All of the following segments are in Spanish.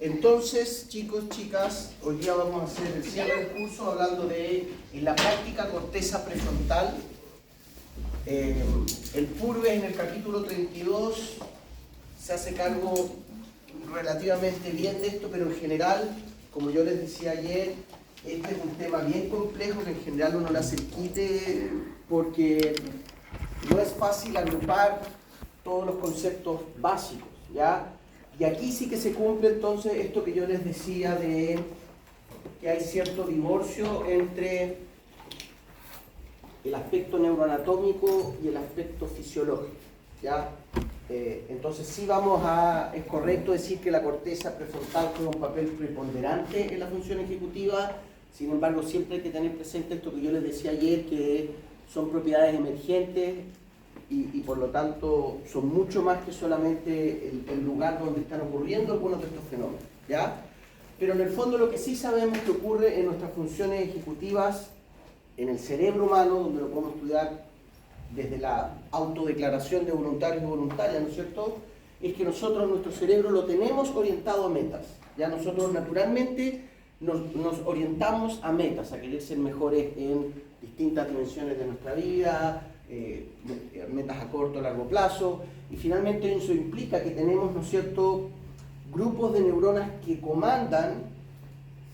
Entonces, chicos, chicas, hoy día vamos a hacer el cierre del curso hablando de en la práctica corteza prefrontal. El Purves en el capítulo 32 se hace cargo relativamente bien de esto, pero en general, como yo les decía ayer, este es un tema bien complejo que en general uno le hace el quite porque no es fácil agrupar todos los conceptos básicos, ¿ya? Y aquí sí que se cumple entonces esto que yo les decía de que hay cierto divorcio entre el aspecto neuroanatómico y el aspecto fisiológico, ¿ya? Entonces sí es correcto decir que la corteza prefrontal juega un papel preponderante en la función ejecutiva. Sin embargo, siempre hay que tener presente esto que yo les decía ayer, que son propiedades emergentes y por lo tanto son mucho más que solamente el lugar donde están ocurriendo algunos de estos fenómenos, ¿ya? Pero en el fondo lo que sí sabemos que ocurre en nuestras funciones ejecutivas, en el cerebro humano, donde lo podemos estudiar desde la autodeclaración de voluntarios y voluntarias, ¿no es cierto?, es que nosotros nuestro cerebro lo tenemos orientado a metas. Ya nosotros naturalmente nos orientamos a metas, a querer ser mejores en distintas dimensiones de nuestra vida, metas a corto o largo plazo, y finalmente eso implica que tenemos, ¿no es cierto?, grupos de neuronas que comandan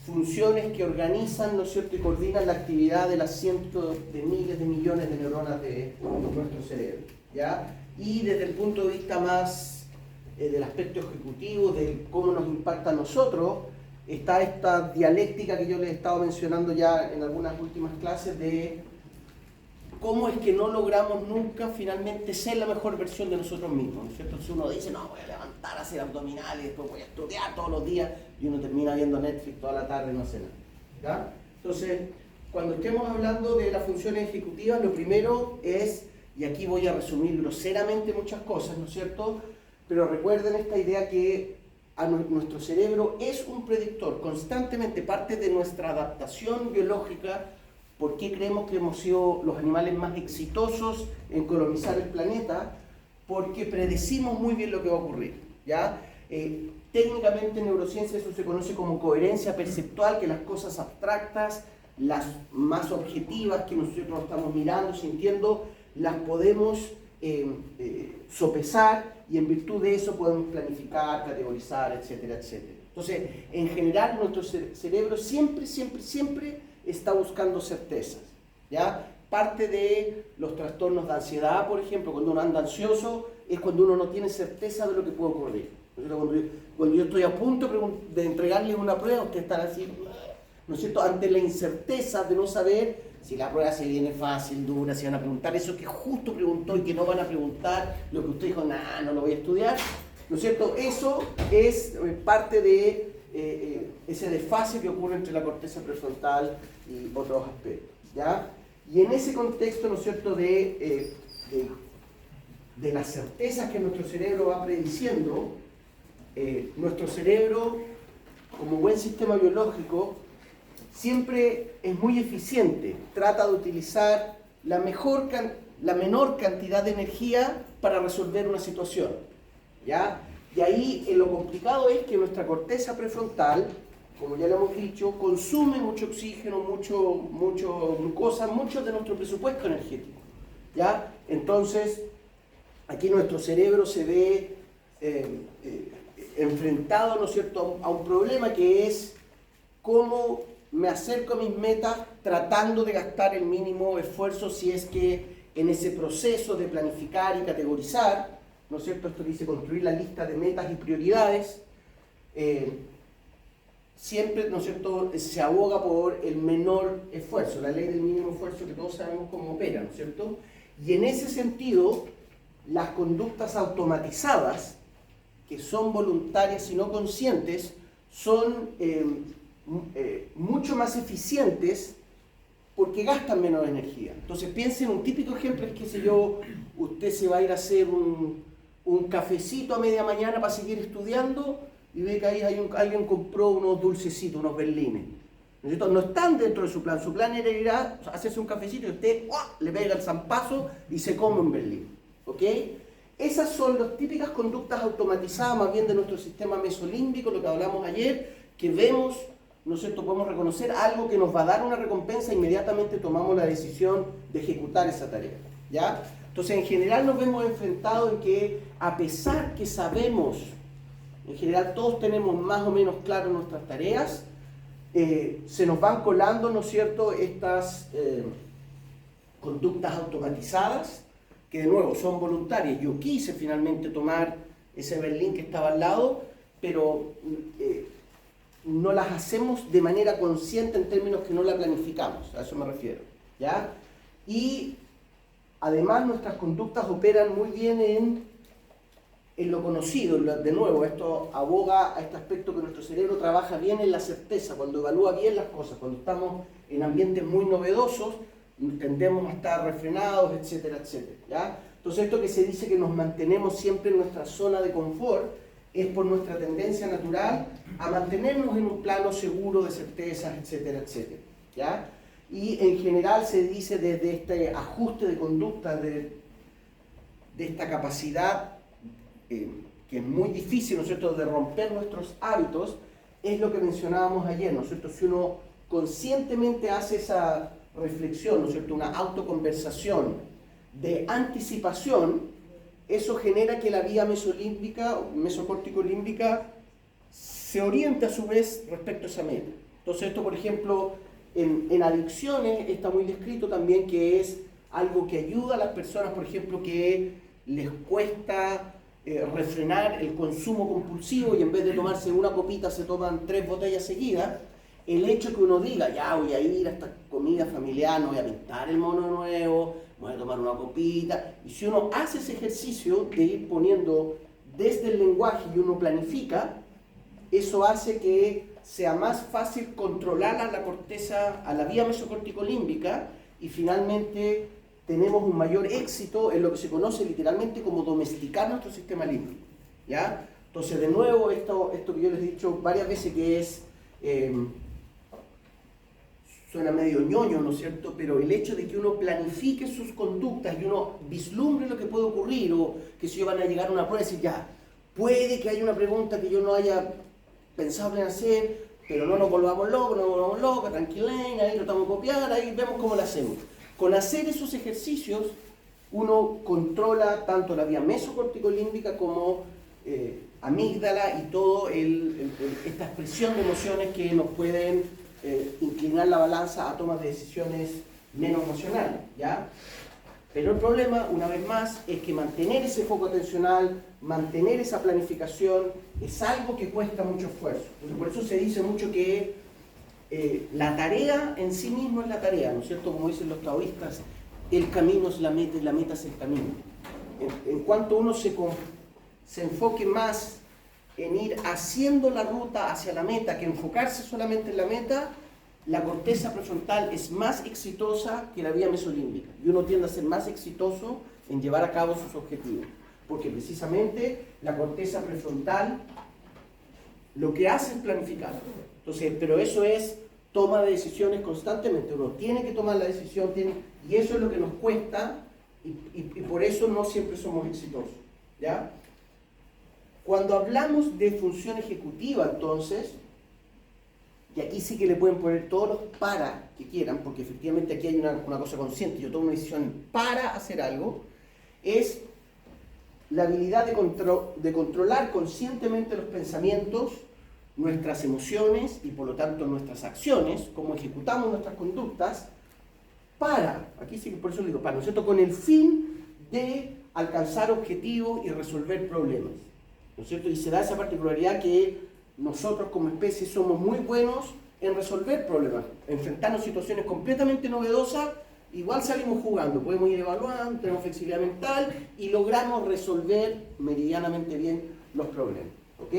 funciones que organizan, ¿no es cierto?, y coordinan la actividad de las cientos de miles de millones de neuronas de nuestro cerebro, ¿ya? Y desde el punto de vista más del aspecto ejecutivo, de cómo nos impacta a nosotros, está esta dialéctica que yo les he estado mencionando ya en algunas últimas clases de cómo es que no logramos nunca finalmente ser la mejor versión de nosotros mismos, ¿no es cierto? Si uno dice, no, voy a levantar a hacer abdominales, después voy a estudiar todos los días, y uno termina viendo Netflix toda la tarde y no hace nada, ¿ya? Entonces, cuando estemos hablando de las funciones ejecutivas, lo primero es, y aquí voy a resumir groseramente muchas cosas, ¿no es cierto? Pero recuerden esta idea que nuestro cerebro es un predictor, constantemente parte de nuestra adaptación biológica. ¿Por qué creemos que hemos sido los animales más exitosos en colonizar el planeta? Porque predecimos muy bien lo que va a ocurrir, ¿ya? Técnicamente en neurociencia eso se conoce como coherencia perceptual, que las cosas abstractas, las más objetivas que nosotros estamos mirando, sintiendo, las podemos sopesar y en virtud de eso podemos planificar, categorizar, etcétera, etcétera. Entonces, en general nuestro cerebro siempre está buscando certezas, ¿ya? Parte de los trastornos de ansiedad, por ejemplo, cuando uno anda ansioso, es cuando uno no tiene certeza de lo que puede ocurrir. Cuando yo estoy a punto de entregarle una prueba, ustedes están así, ¿no es cierto?, ante la incerteza de no saber si la prueba se viene fácil, dura, si van a preguntar eso que justo preguntó y que no van a preguntar, lo que usted dijo, nah, no lo voy a estudiar, ¿no es cierto? Eso es parte de ese desfase que ocurre entre la corteza prefrontal y otros aspectos, ¿ya? Y en ese contexto, ¿no es cierto?, de las certezas que nuestro cerebro va prediciendo, nuestro cerebro, como buen sistema biológico, siempre es muy eficiente, trata de utilizar la menor cantidad de energía para resolver una situación, ¿ya? Y ahí lo complicado es que nuestra corteza prefrontal, como ya lo hemos dicho, consume mucho oxígeno, mucho glucosa, mucho de nuestro presupuesto energético, ¿ya? Entonces, aquí nuestro cerebro se ve enfrentado, ¿no es cierto?, a un problema que es cómo me acerco a mis metas tratando de gastar el mínimo esfuerzo si es que en ese proceso de planificar y categorizar, ¿no es cierto?, esto dice construir la lista de metas y prioridades, siempre, ¿no es cierto?, se aboga por el menor esfuerzo, la ley del mínimo esfuerzo que todos sabemos cómo opera, ¿no es cierto? Y en ese sentido, las conductas automatizadas, que son voluntarias y no conscientes, son mucho más eficientes porque gastan menos energía. Entonces piensen, un típico ejemplo es que si usted se va a ir a hacer un cafecito a media mañana para seguir estudiando y ve que ahí alguien compró unos dulcecitos, unos berlines. No están dentro de su plan era ir a hacerse un cafecito y usted le pega el zampazo y se come un berlín, ¿ok? Esas son las típicas conductas automatizadas, más bien de nuestro sistema mesolímbico, lo que hablamos ayer, que vemos, ¿no es cierto?, podemos reconocer algo que nos va a dar una recompensa, inmediatamente tomamos la decisión de ejecutar esa tarea, ¿ya? Entonces, en general nos vemos enfrentados en que, a pesar que sabemos, en general todos tenemos más o menos claro nuestras tareas, se nos van colando, ¿no es cierto?, estas conductas automatizadas, que de nuevo son voluntarias. Yo quise finalmente tomar ese Berlín que estaba al lado, pero no las hacemos de manera consciente en términos que no la planificamos, a eso me refiero, ¿ya? Y además nuestras conductas operan muy bien en lo conocido. De nuevo, esto aboga a este aspecto que nuestro cerebro trabaja bien en la certeza, cuando evalúa bien las cosas. Cuando estamos en ambientes muy novedosos, tendemos a estar refrenados, etcétera, etcétera, ¿ya? Entonces esto que se dice que nos mantenemos siempre en nuestra zona de confort es por nuestra tendencia natural a mantenernos en un plano seguro de certezas, etcétera, etcétera, ¿ya? Y en general se dice desde este ajuste de conducta, de esta capacidad que es muy difícil, ¿no es cierto?, de romper nuestros hábitos, es lo que mencionábamos ayer, ¿no es cierto? Si uno conscientemente hace esa reflexión, ¿no es cierto?, una autoconversación de anticipación, eso genera que la vía mesolímbica, mesocórtico-límbica, se oriente a su vez respecto a esa meta. Entonces esto, por ejemplo, en adicciones está muy descrito también, que es algo que ayuda a las personas, por ejemplo, que les cuesta refrenar el consumo compulsivo y en vez de tomarse una copita se toman 3 botellas seguidas. El hecho que uno diga, ya voy a ir a esta comida familiar, no voy a pintar el mono nuevo, voy a tomar una copita, y si uno hace ese ejercicio de ir poniendo desde el lenguaje y uno planifica, eso hace que sea más fácil controlar a la corteza, a la vía mesocórtico-límbica, y finalmente tenemos un mayor éxito en lo que se conoce literalmente como domesticar nuestro sistema límbico, ¿ya? Entonces, de nuevo, esto que yo les he dicho varias veces, que es, suena medio ñoño, ¿no es cierto?, pero el hecho de que uno planifique sus conductas y uno vislumbre lo que puede ocurrir, o que si yo van a llegar a una prueba y decir, ya, puede que haya una pregunta que yo no haya pensado en hacer, pero no nos volvamos locos, tranquilen, ahí tratamos de copiar, ahí vemos cómo lo hacemos. Con hacer esos ejercicios, uno controla tanto la vía mesocórtico-límbica como amígdala y toda esta expresión de emociones que nos pueden inclinar la balanza a tomas de decisiones menos racionales, ¿ya? Pero el problema, una vez más, es que mantener ese foco atencional, mantener esa planificación, es algo que cuesta mucho esfuerzo. Entonces, por eso se dice mucho que la tarea en sí mismo es la tarea, ¿no es cierto? Como dicen los taoístas, el camino es la meta y la meta es el camino. En cuanto uno se enfoque más en ir haciendo la ruta hacia la meta que enfocarse solamente en la meta, la corteza prefrontal es más exitosa que la vía mesolímbica, y uno tiende a ser más exitoso en llevar a cabo sus objetivos, porque precisamente la corteza prefrontal lo que hace es planificar. Entonces, pero eso es toma de decisiones constantemente, uno tiene que tomar la decisión, y eso es lo que nos cuesta, y por eso no siempre somos exitosos, ¿ya? Cuando hablamos de función ejecutiva, entonces, y aquí sí que le pueden poner todos los para que quieran, porque efectivamente aquí hay una cosa consciente, yo tomo una decisión para hacer algo, es la habilidad de controlar conscientemente los pensamientos, nuestras emociones y por lo tanto nuestras acciones, cómo ejecutamos nuestras conductas, aquí sí que por eso le digo para, ¿no es cierto?, con el fin de alcanzar objetivos y resolver problemas, ¿no es cierto? Y se da esa particularidad que nosotros como especie somos muy buenos en resolver problemas, enfrentarnos a situaciones completamente novedosas, igual salimos jugando, podemos ir evaluando, tenemos flexibilidad mental y logramos resolver meridianamente bien los problemas, ¿ok?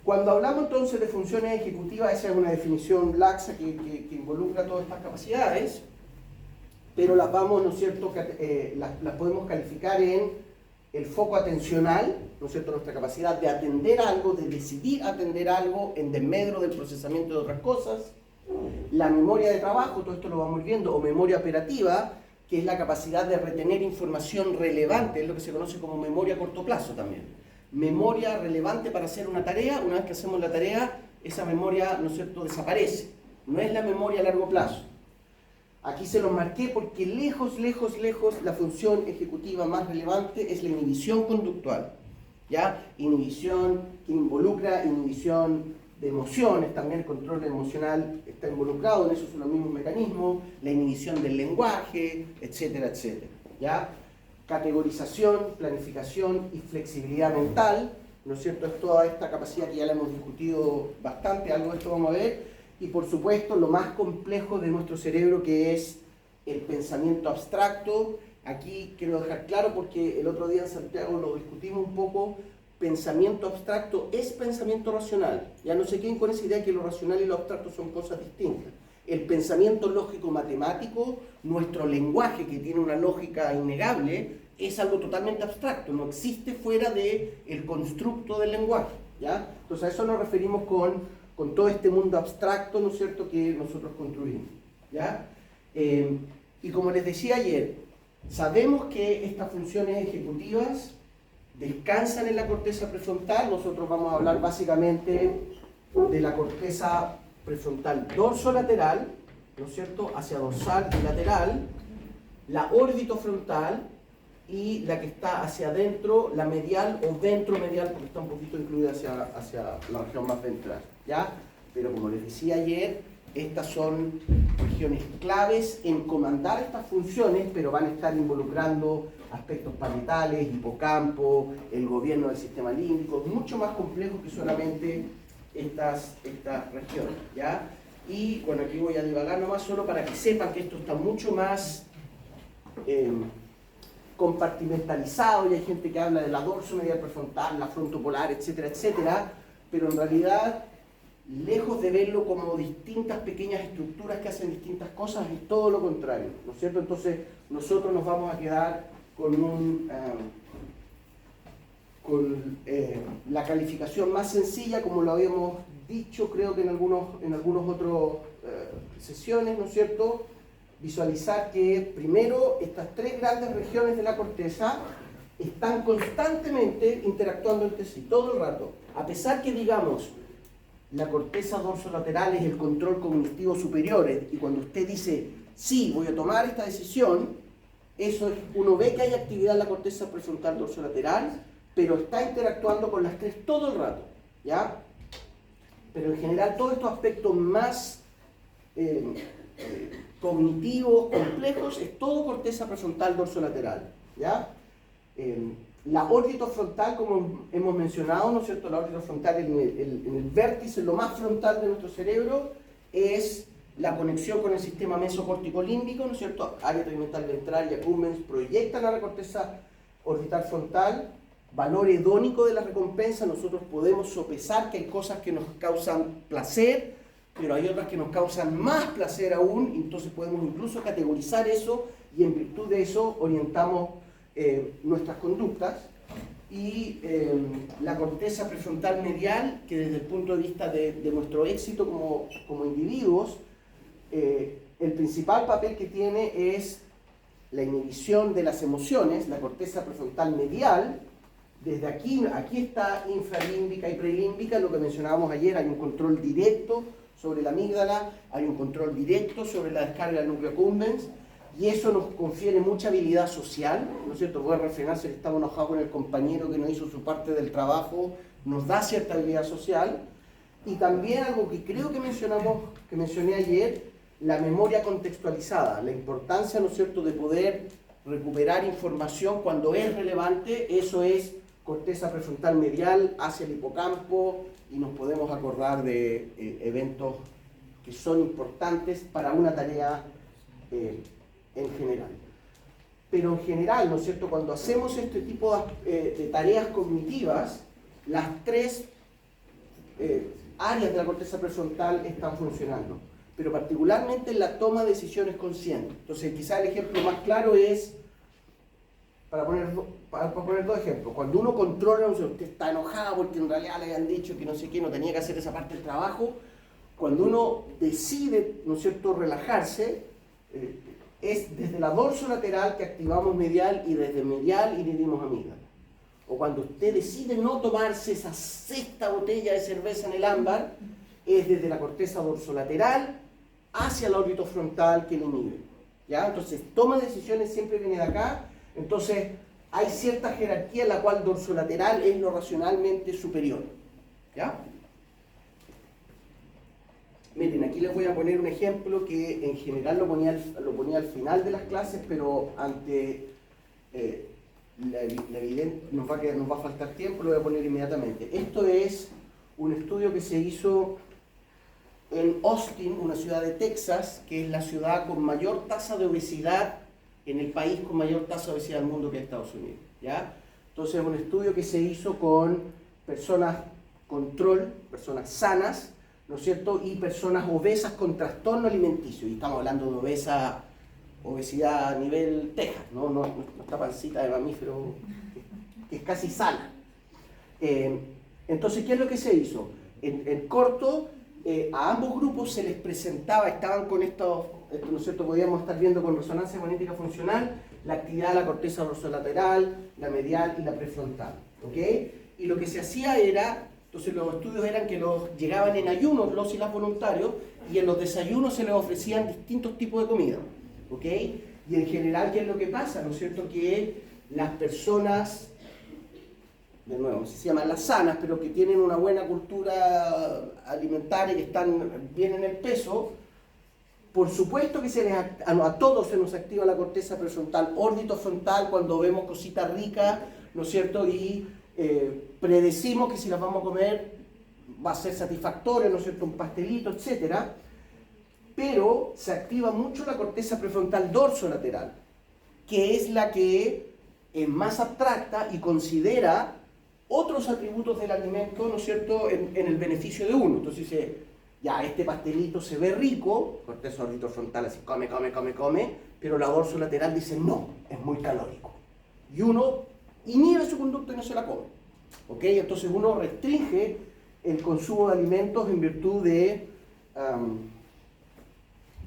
Cuando hablamos entonces de funciones ejecutivas, esa es una definición laxa que involucra todas estas capacidades, pero las vamos, ¿no es cierto?, las podemos calificar en el foco atencional, ¿no es cierto?, nuestra capacidad de atender algo, de decidir atender algo en desmedro del procesamiento de otras cosas, la memoria de trabajo, todo esto lo vamos viendo, o memoria operativa, que es la capacidad de retener información relevante, es lo que se conoce como memoria a corto plazo también. Memoria relevante para hacer una tarea, una vez que hacemos la tarea, esa memoria, ¿no es cierto?, desaparece. No es la memoria a largo plazo. Aquí se los marqué porque lejos, lejos, lejos, la función ejecutiva más relevante es la inhibición conductual. ¿Ya? Inhibición que involucra inhibición de emociones, también el control emocional está involucrado, en eso son los mismos mecanismos, la inhibición del lenguaje, etcétera, etcétera. ¿Ya? Categorización, planificación y flexibilidad mental, ¿no es cierto? Es toda esta capacidad que ya la hemos discutido bastante, algo de esto vamos a ver, y por supuesto lo más complejo de nuestro cerebro, que es el pensamiento abstracto. Aquí quiero dejar claro, porque el otro día en Santiago lo discutimos un poco, pensamiento abstracto es pensamiento racional. Ya no se queden con esa idea que lo racional y lo abstracto son cosas distintas. El pensamiento lógico matemático, nuestro lenguaje que tiene una lógica innegable, es algo totalmente abstracto, no existe fuera del constructo del lenguaje. ¿Ya? Entonces a eso nos referimos con todo este mundo abstracto, ¿no es cierto?, que nosotros construimos. ¿Ya? Y como les decía ayer, sabemos que estas funciones ejecutivas descansan en la corteza prefrontal. Nosotros vamos a hablar básicamente de la corteza prefrontal dorsolateral, ¿no es cierto?, hacia dorsal y lateral, la orbitofrontal y la que está hacia adentro, la medial o ventromedial, porque está un poquito incluida hacia la región más ventral, ¿ya? Pero como les decía ayer, estas son regiones claves en comandar estas funciones, pero van a estar involucrando aspectos parietales, hipocampo, el gobierno del sistema límbico, mucho más complejo que solamente estas regiones, ¿ya? Y bueno, aquí voy a divagar nomás solo para que sepan que esto está mucho más compartimentalizado, y hay gente que habla de la dorsomedial prefrontal, la frontopolar, etcétera, etcétera, pero en realidad, lejos de verlo como distintas pequeñas estructuras que hacen distintas cosas, es todo lo contrario, ¿no es cierto? Entonces, nosotros nos vamos a quedar con la calificación más sencilla, como lo habíamos dicho, creo que en algunos otros sesiones, ¿no es cierto? Visualizar que primero estas tres grandes regiones de la corteza están constantemente interactuando entre sí, todo el rato. A pesar que digamos, la corteza dorsolateral es el control cognitivo superior, y cuando usted dice, sí, voy a tomar esta decisión, eso es, uno ve que hay actividad en la corteza prefrontal dorsolateral, pero está interactuando con las tres todo el rato, ¿ya? Pero en general todos estos aspectos más cognitivos, complejos, es todo corteza prefrontal dorsolateral, ¿ya? La orbitofrontal, como hemos mencionado, ¿no es cierto? La orbitofrontal en el vértice, lo más frontal de nuestro cerebro, es la conexión con el sistema mesocorticolímbico, ¿no es cierto? Área tegmental ventral y accumbens proyectan a la corteza orbital frontal, valor hedónico de la recompensa. Nosotros podemos sopesar que hay cosas que nos causan placer, pero hay otras que nos causan más placer aún, entonces podemos incluso categorizar eso, y en virtud de eso orientamos nuestras conductas. Y la corteza prefrontal medial, que desde el punto de vista de nuestro éxito como individuos, el principal papel que tiene es la inhibición de las emociones. La corteza prefrontal medial, desde aquí está infralímbica y prelímbica, lo que mencionábamos ayer, hay un control directo sobre la amígdala, hay un control directo sobre la descarga del núcleo accumbens, y eso nos confiere mucha habilidad social, ¿no es cierto? Poder refrenarse si estamos enojados con el compañero que no hizo su parte del trabajo, nos da cierta habilidad social. Y también algo que creo que mencioné ayer, la memoria contextualizada, la importancia, ¿no es cierto?, de poder recuperar información cuando es relevante. Eso es corteza prefrontal medial hacia el hipocampo, y nos podemos acordar de eventos que son importantes para una tarea en general. Pero en general, ¿no es cierto?, cuando hacemos este tipo de tareas cognitivas, las tres áreas de la corteza prefrontal están funcionando, pero particularmente en la toma de decisiones conscientes. Entonces, quizá el ejemplo más claro es, para poner dos ejemplos, cuando uno controla, no sé, usted está enojado porque en realidad le habían dicho que no sé qué, no tenía que hacer esa parte del trabajo. Cuando uno decide, ¿no es cierto?, relajarse, es desde la dorsolateral que activamos medial y desde medial inhibimos amígdala. O cuando usted decide no tomarse esa sexta botella de cerveza en el ámbar, es desde la corteza dorsolateral hacia el órbito frontal que lo inhibe. ¿Ya? Entonces, toma de decisiones siempre viene de acá. Entonces, hay cierta jerarquía en la cual dorsolateral es lo racionalmente superior. ¿Ya? Miren, aquí les voy a poner un ejemplo que en general lo ponía al final de las clases, pero ante la evidente, nos va a faltar tiempo, lo voy a poner inmediatamente. Esto es un estudio que se hizo en Austin, una ciudad de Texas, que es la ciudad con mayor tasa de obesidad en el país, con mayor tasa de obesidad del mundo, que es Estados Unidos. ¿Ya? Entonces es un estudio que se hizo con personas control, personas sanas, ¿no es cierto? Y personas obesas con trastorno alimenticio. Y estamos hablando de obesidad a nivel Texas, no esta pancita de mamífero que es casi sana. Entonces, ¿qué es lo que se hizo? En corto, a ambos grupos se les presentaba, estaban con esto, ¿no es cierto? Podíamos estar viendo con resonancia magnética funcional la actividad de la corteza dorsolateral, la medial y la prefrontal. ¿Ok? Y lo que se hacía era, entonces los estudios eran que llegaban en ayunos los y las voluntarios, y en los desayunos se les ofrecían distintos tipos de comida. ¿Ok? Y en general, ¿qué es lo que pasa? ¿No es cierto? Que las personas, de nuevo, no sé si se llaman las sanas, pero que tienen una buena cultura alimentaria y que están bien en el peso, por supuesto que a todos se nos activa la corteza prefrontal, órbito frontal, cuando vemos cositas ricas, ¿no es cierto? Y predecimos que si las vamos a comer va a ser satisfactorio, ¿no es cierto? Un pastelito, etcétera. Pero se activa mucho la corteza prefrontal dorsolateral, que es la que es más abstracta y considera otros atributos del alimento, ¿no es cierto?, en el beneficio de uno. Entonces dice, ya, este pastelito se ve rico, corteza orbitofrontal así, come, pero la dorsolateral dice, no, es muy calórico. Y uno inhibe su conducta y no se la come. ¿Ok? Entonces uno restringe el consumo de alimentos en virtud de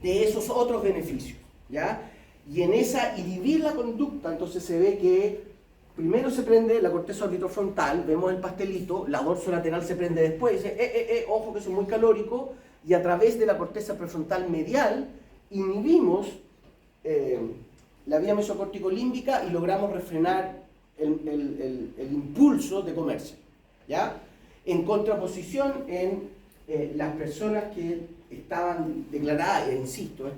esos otros beneficios, ¿ya? Y en esa inhibir la conducta, entonces se ve que primero se prende la corteza orbitofrontal, vemos el pastelito, la dorsolateral se prende después, dice, ojo que eso es muy calórico, y a través de la corteza prefrontal medial inhibimos la vía mesocórtico-límbica y logramos refrenar el impulso de comerse, ¿ya? En contraposición en las personas que estaban declaradas, insisto,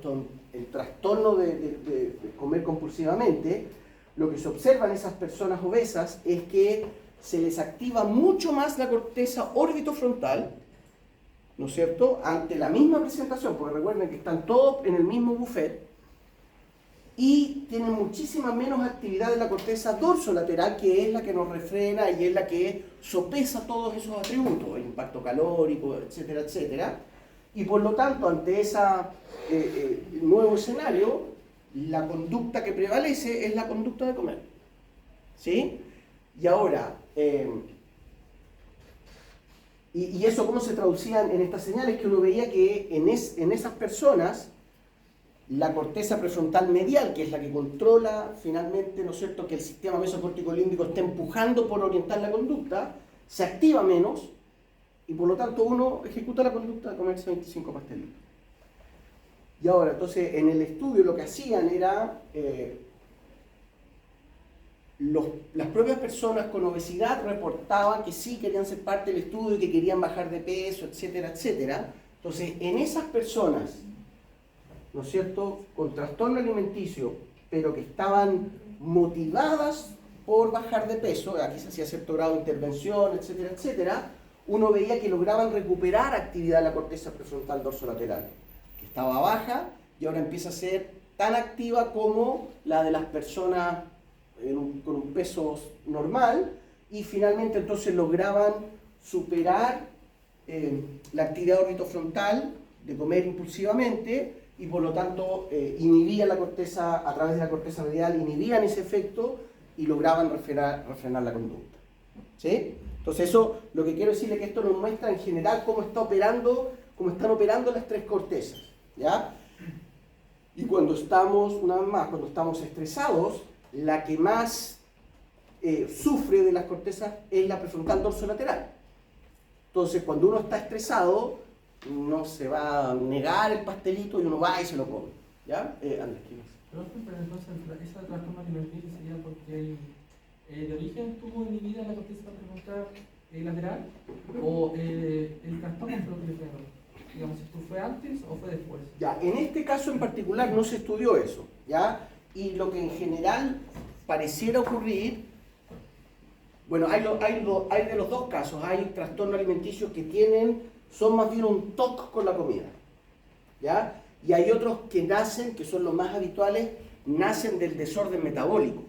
el trastorno de comer compulsivamente, lo que se observa en esas personas obesas es que se les activa mucho más la corteza orbitofrontal, ¿no es cierto?, ante la misma presentación, porque recuerden que están todos en el mismo buffet, y tienen muchísima menos actividad de la corteza dorsolateral, que es la que nos refrena y es la que sopesa todos esos atributos, el impacto calórico, etcétera, etcétera. Y por lo tanto, ante ese nuevo escenario, la conducta que prevalece es la conducta de comer. ¿Sí? Y ahora, y eso cómo se traducía en estas señales, que uno veía que en esas personas, la corteza prefrontal medial, que es la que controla finalmente, ¿no es cierto?, que el sistema mesocórtico-límbico esté empujando por orientar la conducta, se activa menos y por lo tanto uno ejecuta la conducta de comerse 25 pastelitos. Y ahora, entonces, en el estudio lo que hacían era, las propias personas con obesidad reportaban que sí querían ser parte del estudio, que querían bajar de peso, etcétera, etcétera. Entonces, en esas personas, ¿no es cierto?, con trastorno alimenticio, pero que estaban motivadas por bajar de peso, aquí se hacía cierto grado de intervención, etcétera, etcétera, uno veía que lograban recuperar actividad de la corteza prefrontal dorsolateral, que estaba baja y ahora empieza a ser tan activa como la de las personas con un peso normal, y finalmente entonces lograban superar la actividad orbitofrontal de comer impulsivamente, y por lo tanto inhibían la corteza, a través de la corteza medial, inhibían ese efecto y lograban refrenar la conducta. ¿Sí? Entonces eso, lo que quiero decirle es que esto nos muestra en general cómo están operando las tres cortezas, ¿ya? Y cuando estamos, una vez más, cuando estamos estresados, la que más sufre de las cortezas es la prefrontal dorsolateral. Entonces, cuando uno está estresado, no se va a negar el pastelito y uno va y se lo come. ¿Ya? Andrés, ¿qué más? Pero entonces, ¿esa trastorno alimenticio sería porque de origen tuvo inhibida la corteza prefrontal lateral? ¿O el trastorno fue lo que le pegó? Digamos, ¿esto fue antes o fue después? Ya, en este caso en particular no se estudió eso, ¿ya? Y lo que en general pareciera ocurrir, bueno, hay de los dos casos, hay trastornos alimenticios que son más bien un toque con la comida, ¿ya? Y hay otros que nacen, que son los más habituales, nacen del desorden metabólico,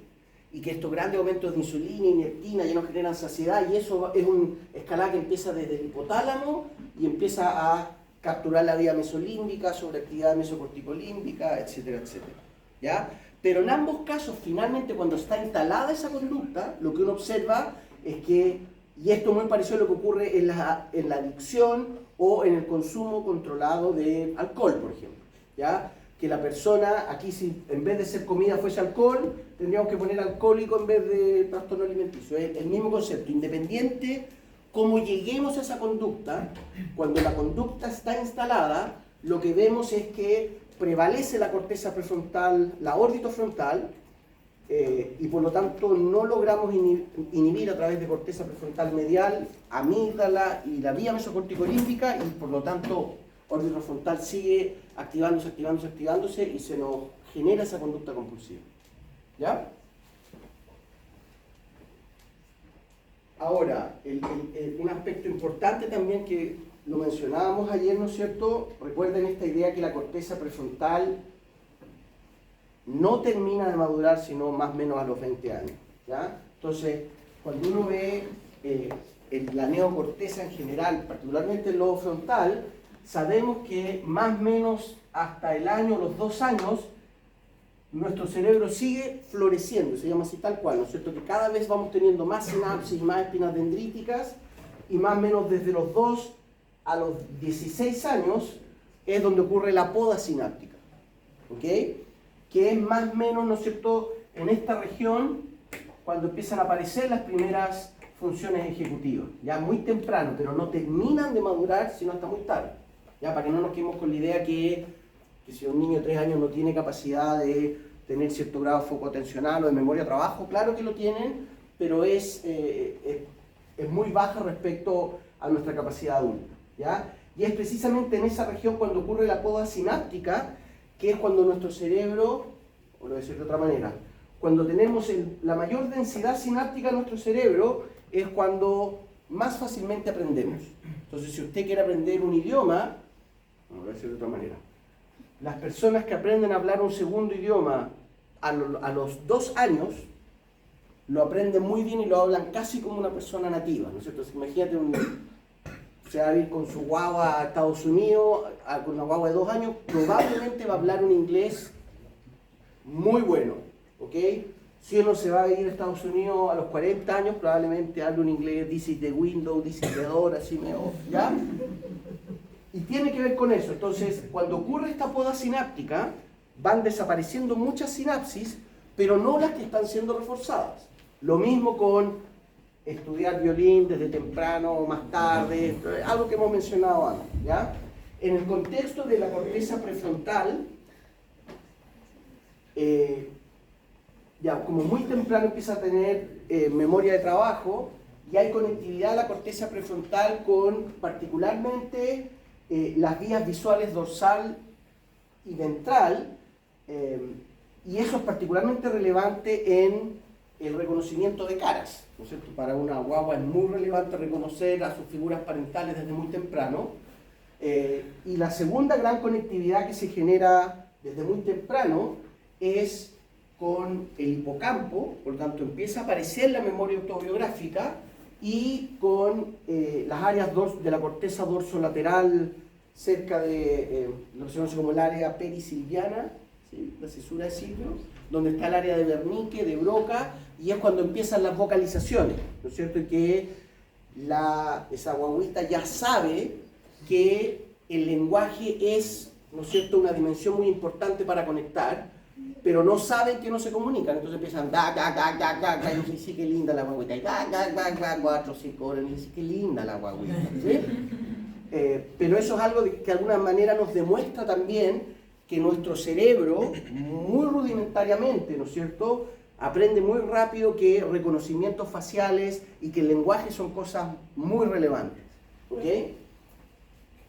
y que estos grandes aumentos de insulina y leptina ya no generan saciedad, y eso es una escalada que empieza desde el hipotálamo y empieza a capturar la vía mesolímbica, sobreactividad mesocorticolímbica, etcétera, etcétera. ¿Ya? Pero en ambos casos, finalmente, cuando está instalada esa conducta, lo que uno observa es que, y esto es muy parecido a lo que ocurre en la adicción o en el consumo controlado de alcohol, por ejemplo. ¿Ya? Que la persona, aquí si en vez de ser comida fuese alcohol, tendríamos que poner alcohólico en vez de trastorno alimenticio. Es el mismo concepto, independiente. Como lleguemos a esa conducta, cuando la conducta está instalada, lo que vemos es que prevalece la corteza prefrontal, la orbitofrontal, y por lo tanto no logramos inhibir a través de corteza prefrontal medial, amígdala y la vía mesocorticolímbica, y por lo tanto orbitofrontal sigue activándose y se nos genera esa conducta compulsiva. ¿Ya? Ahora, un aspecto importante también que lo mencionábamos ayer, ¿no es cierto? Recuerden esta idea que la corteza prefrontal no termina de madurar sino más o menos a los 20 años. ¿Ya? Entonces, cuando uno ve la neocorteza en general, particularmente el lobo frontal, sabemos que más o menos hasta el año, los 2 años, nuestro cerebro sigue floreciendo, se llama así tal cual, ¿no es cierto? Que cada vez vamos teniendo más sinapsis, más espinas dendríticas, y más o menos desde los 2 a los 16 años es donde ocurre la poda sináptica, ¿ok? Que es más o menos, ¿no es cierto?, en esta región cuando empiezan a aparecer las primeras funciones ejecutivas, ya muy temprano, pero no terminan de madurar sino hasta muy tarde, ya para que no nos quedemos con la idea que si un niño de 3 años no tiene capacidad de tener cierto grado de foco atencional o de memoria de trabajo, claro que lo tienen, pero es muy baja respecto a nuestra capacidad adulta, ¿ya? Y es precisamente en esa región cuando ocurre la poda sináptica, que es cuando nuestro cerebro, o lo voy a decir de otra manera, cuando tenemos la mayor densidad sináptica en nuestro cerebro, es cuando más fácilmente aprendemos. Entonces, si usted quiere aprender un idioma, lo voy a decir de otra manera, las personas que aprenden a hablar un segundo idioma a los 2 años, lo aprenden muy bien y lo hablan casi como una persona nativa, ¿no es cierto? Entonces, imagínate, se va a ir con su guagua a Estados Unidos, con una guagua de 2 años, probablemente va a hablar un inglés muy bueno, ¿ok? Si uno se va a ir a Estados Unidos a los 40 años, probablemente hable un inglés, this is the window, this is the door, así medio, ¿ya? Y tiene que ver con eso. Entonces, cuando ocurre esta poda sináptica, van desapareciendo muchas sinapsis, pero no las que están siendo reforzadas. Lo mismo con estudiar violín desde temprano o más tarde, algo que hemos mencionado antes, ¿ya? En el contexto de la corteza prefrontal, ya como muy temprano empieza a tener memoria de trabajo y hay conectividad de la corteza prefrontal con particularmente las vías visuales dorsal y ventral, y eso es particularmente relevante en el reconocimiento de caras, ¿no es cierto? Para una guagua es muy relevante reconocer a sus figuras parentales desde muy temprano, y la segunda gran conectividad que se genera desde muy temprano es con el hipocampo, por lo tanto empieza a aparecer la memoria autobiográfica, y con las áreas de la corteza dorsolateral cerca de lo que se conoce como el área perisilviana, ¿sí? La cisura de Silvio, donde está el área de Wernicke, de Broca, y es cuando empiezan las vocalizaciones, ¿no es cierto? Que esa guaguita ya sabe que el lenguaje es ¿no es cierto?, una dimensión muy importante para conectar, pero no saben que no se comunican, entonces empiezan y no sé si qué linda la guaguita, y 4 o 5 horas, y dice qué linda la guaguita, ¿sí? Pero eso es algo que de alguna manera nos demuestra también que nuestro cerebro, muy rudimentariamente, ¿no es cierto?, aprende muy rápido que reconocimientos faciales y que el lenguaje son cosas muy relevantes, ¿ok?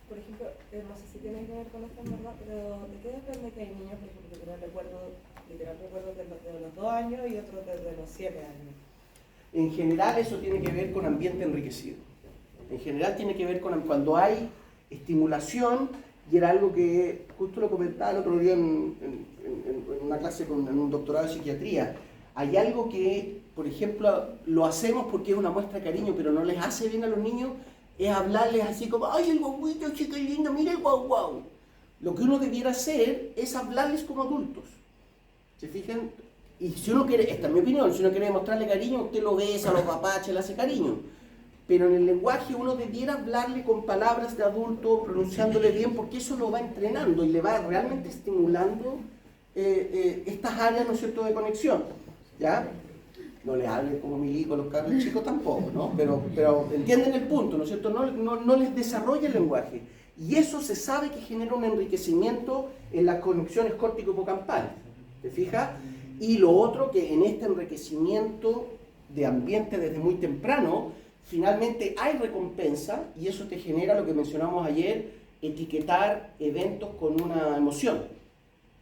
Por ejemplo, no sé si tiene que ver con esto en verdad, pero ¿de qué depende que hay niños, por ejemplo, que tienen literal recuerdos de los 2 años y otros desde los 7 años? En general eso tiene que ver con ambiente enriquecido. En general tiene que ver con cuando hay estimulación, y era algo que justo lo comentaba el otro día en una clase en un doctorado de psiquiatría. Hay algo que, por ejemplo, lo hacemos porque es una muestra de cariño, pero no les hace bien a los niños, es hablarles así como, ¡ay, el guaguito, chica lindo, mira el guau guau! Lo que uno debiera hacer es hablarles como adultos. ¿Se fijan? Y si uno quiere, esta es mi opinión, si uno quiere demostrarle cariño, usted lo besa, lo papacha, le hace cariño. Pero en el lenguaje uno debiera hablarle con palabras de adulto, pronunciándole bien, porque eso lo va entrenando y le va realmente estimulando estas áreas, ¿no es cierto?, de conexión. ¿Ya? No les hable como milico a los cabros chicos tampoco, ¿no? Pero entienden el punto, ¿no es cierto? No les desarrolla el lenguaje. Y eso se sabe que genera un enriquecimiento en las conexiones córtico-hipocampales. ¿Te fijas? Y lo otro, que en este enriquecimiento de ambiente desde muy temprano, finalmente hay recompensa, y eso te genera lo que mencionamos ayer, etiquetar eventos con una emoción.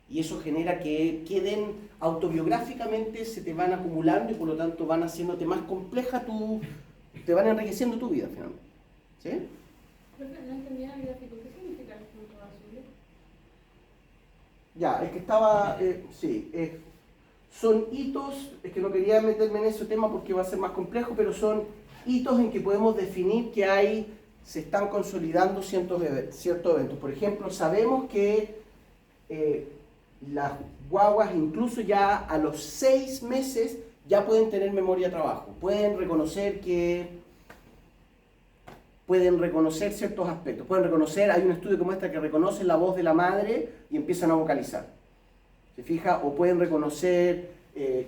Y eso genera que queden autobiográficamente, se te van acumulando y por lo tanto van haciéndote más compleja te van enriqueciendo tu vida finalmente. ¿Sí? No entendía el gráfico. ¿Qué significa el punto azul? Ya, es que estaba, sí, son hitos, es que no quería meterme en ese tema porque va a ser más complejo, pero son hitos en que podemos definir que se están consolidando ciertos eventos. Por ejemplo, sabemos que las guaguas incluso ya a los 6 meses ya pueden tener memoria de trabajo, pueden reconocer ciertos aspectos, hay un estudio que muestra que reconocen la voz de la madre y empiezan a vocalizar, ¿se fija? O pueden reconocer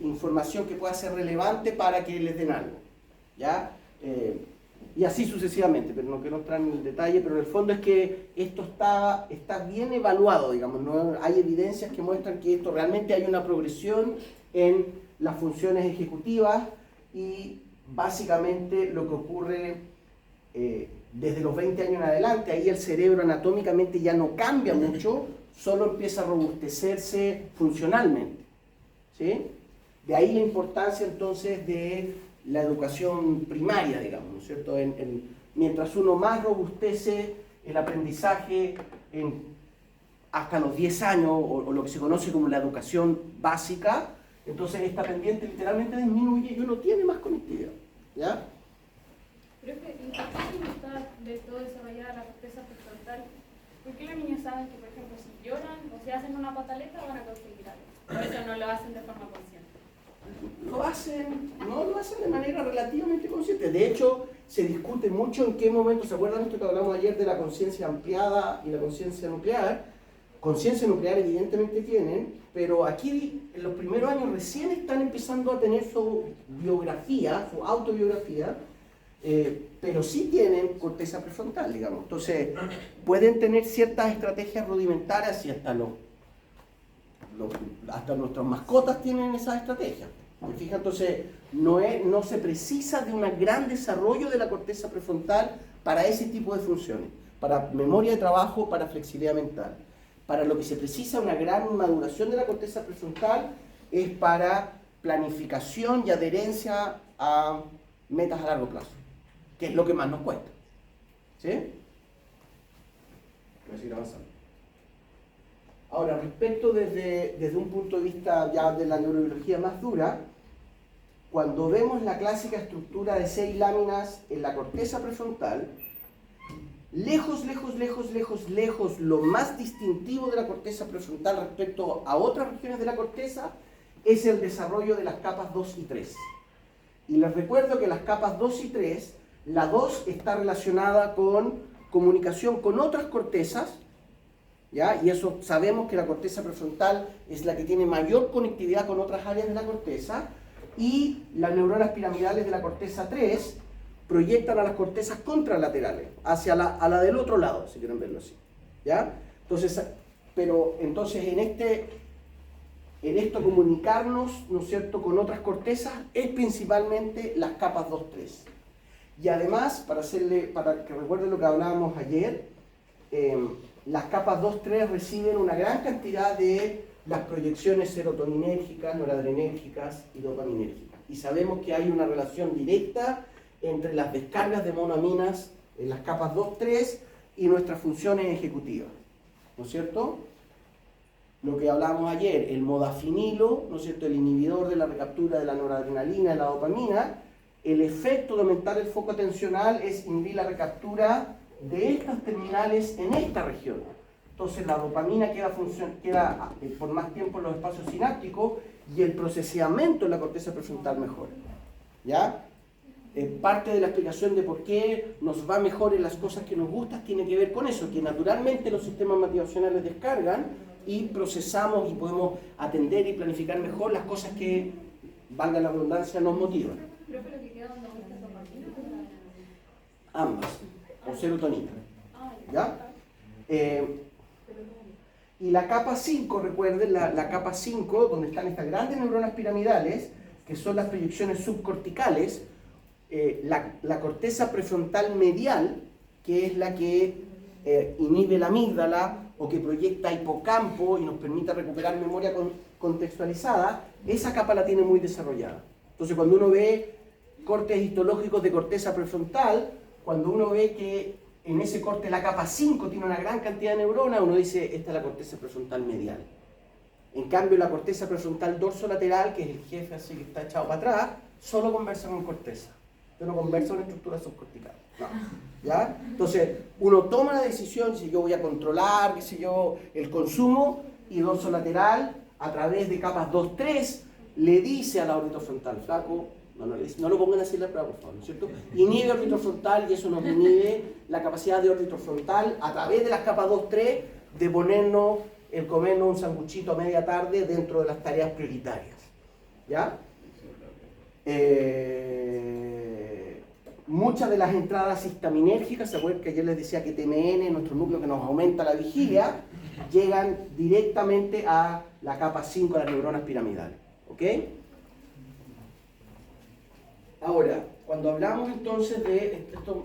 información que pueda ser relevante para que les den algo, ¿ya? Y así sucesivamente, pero no quiero entrar en el detalle, pero en el fondo es que esto está bien evaluado, digamos, ¿no? Hay evidencias que muestran que esto realmente hay una progresión en las funciones ejecutivas y básicamente lo que ocurre desde los 20 años en adelante, ahí el cerebro anatómicamente ya no cambia mucho, solo empieza a robustecerse funcionalmente, ¿sí? De ahí la importancia entonces de la educación primaria, digamos, ¿no es cierto? Mientras uno más robustece el aprendizaje hasta los 10 años, o lo que se conoce como la educación básica, entonces esta pendiente literalmente disminuye y uno tiene más conectividad, ¿ya? Pero es que, ¿y por qué no está de todo desarrollada la corteza prefrontal? ¿Por qué los niños saben que, por ejemplo, si lloran o si hacen una pataleta van a conseguir algo? Por eso no lo hacen de forma consciente. No lo hacen de manera relativamente consciente. De hecho, se discute mucho en qué momento, ¿se acuerdan esto que hablamos ayer de la conciencia ampliada y la conciencia nuclear? Conciencia nuclear evidentemente tienen, pero aquí en los primeros años recién están empezando a tener su biografía, su autobiografía, pero sí tienen corteza prefrontal, digamos. Entonces, pueden tener ciertas estrategias rudimentarias y hasta nuestras mascotas tienen esas estrategias. ¿Me fija? Entonces, no se precisa de un gran desarrollo de la corteza prefrontal para ese tipo de funciones, para memoria de trabajo, para flexibilidad mental. Para lo que se precisa una gran maduración de la corteza prefrontal es para planificación y adherencia a metas a largo plazo, que es lo que más nos cuesta. ¿Sí? Voy a seguir avanzando. Ahora, respecto desde un punto de vista ya de la neurobiología más dura, cuando vemos la clásica estructura de 6 láminas en la corteza prefrontal, lejos, lo más distintivo de la corteza prefrontal respecto a otras regiones de la corteza es el desarrollo de las capas 2 y 3. Y les recuerdo que las capas 2 y 3, la 2 está relacionada con comunicación con otras cortezas, ¿ya? Y eso sabemos que la corteza prefrontal es la que tiene mayor conectividad con otras áreas de la corteza, y las neuronas piramidales de la corteza 3 proyectan a las cortezas contralaterales, hacia a la del otro lado, si quieren verlo así, ¿ya? Entonces, pero entonces en esto comunicarnos, ¿no es cierto?, con otras cortezas es principalmente las capas 2-3. Y además, para que recuerden lo que hablábamos ayer, las capas 2-3 reciben una gran cantidad de las proyecciones serotoninérgicas, noradrenérgicas y dopaminérgicas. Y sabemos que hay una relación directa entre las descargas de monoaminas en las capas 2-3 y nuestras funciones ejecutivas, ¿no es cierto? Lo que hablábamos ayer, el modafinilo, ¿no es cierto?, el inhibidor de la recaptura de la noradrenalina y la dopamina, el efecto de aumentar el foco atencional es inhibir la recaptura de estas terminales en esta región. Entonces la dopamina queda por más tiempo en los espacios sinápticos y el procesamiento en la corteza prefrontal mejora, ¿ya? Parte de la explicación de por qué nos va mejor en las cosas que nos gustan tiene que ver con eso, que naturalmente los sistemas motivacionales descargan y procesamos y podemos atender y planificar mejor las cosas que, valga la redundancia, nos motivan. Creo que lo que queda dando vueltas es dopamina o noradrenalina. Ambas, o serotonina, ¿ya? Y la capa 5, recuerden, la capa 5, donde están estas grandes neuronas piramidales, que son las proyecciones subcorticales, la corteza prefrontal medial, que es la que inhibe la amígdala o que proyecta hipocampo y nos permite recuperar memoria contextualizada, esa capa la tiene muy desarrollada. Entonces, cuando uno ve cortes histológicos de corteza prefrontal, cuando uno ve que en ese corte la capa 5 tiene una gran cantidad de neuronas, uno dice, esta es la corteza prefrontal medial. En cambio, la corteza prefrontal dorsolateral, que es el jefe así que está echado para atrás, solo conversa con corteza. Yo no converso con estructuras subcorticales. No. ¿Ya? Entonces, uno toma la decisión si yo voy a controlar, qué sé yo, el consumo, y dorsolateral, a través de capas 2-3, le dice a la orbitofrontal, flaco, no lo pongan así en la prueba, por favor, ¿no es cierto? Inhibe orbitofrontal y eso nos inhibe la capacidad de orbitofrontal a través de las capas 2-3 de ponernos, el comernos un sanguchito a media tarde dentro de las tareas prioritarias. ¿Ya? Muchas de las entradas histaminérgicas, ¿se acuerdan que ayer les decía que TMN, nuestro núcleo que nos aumenta la vigilia, llegan directamente a la capa 5 de las neuronas piramidales? ¿Ok? Ahora, cuando hablamos entonces de, esto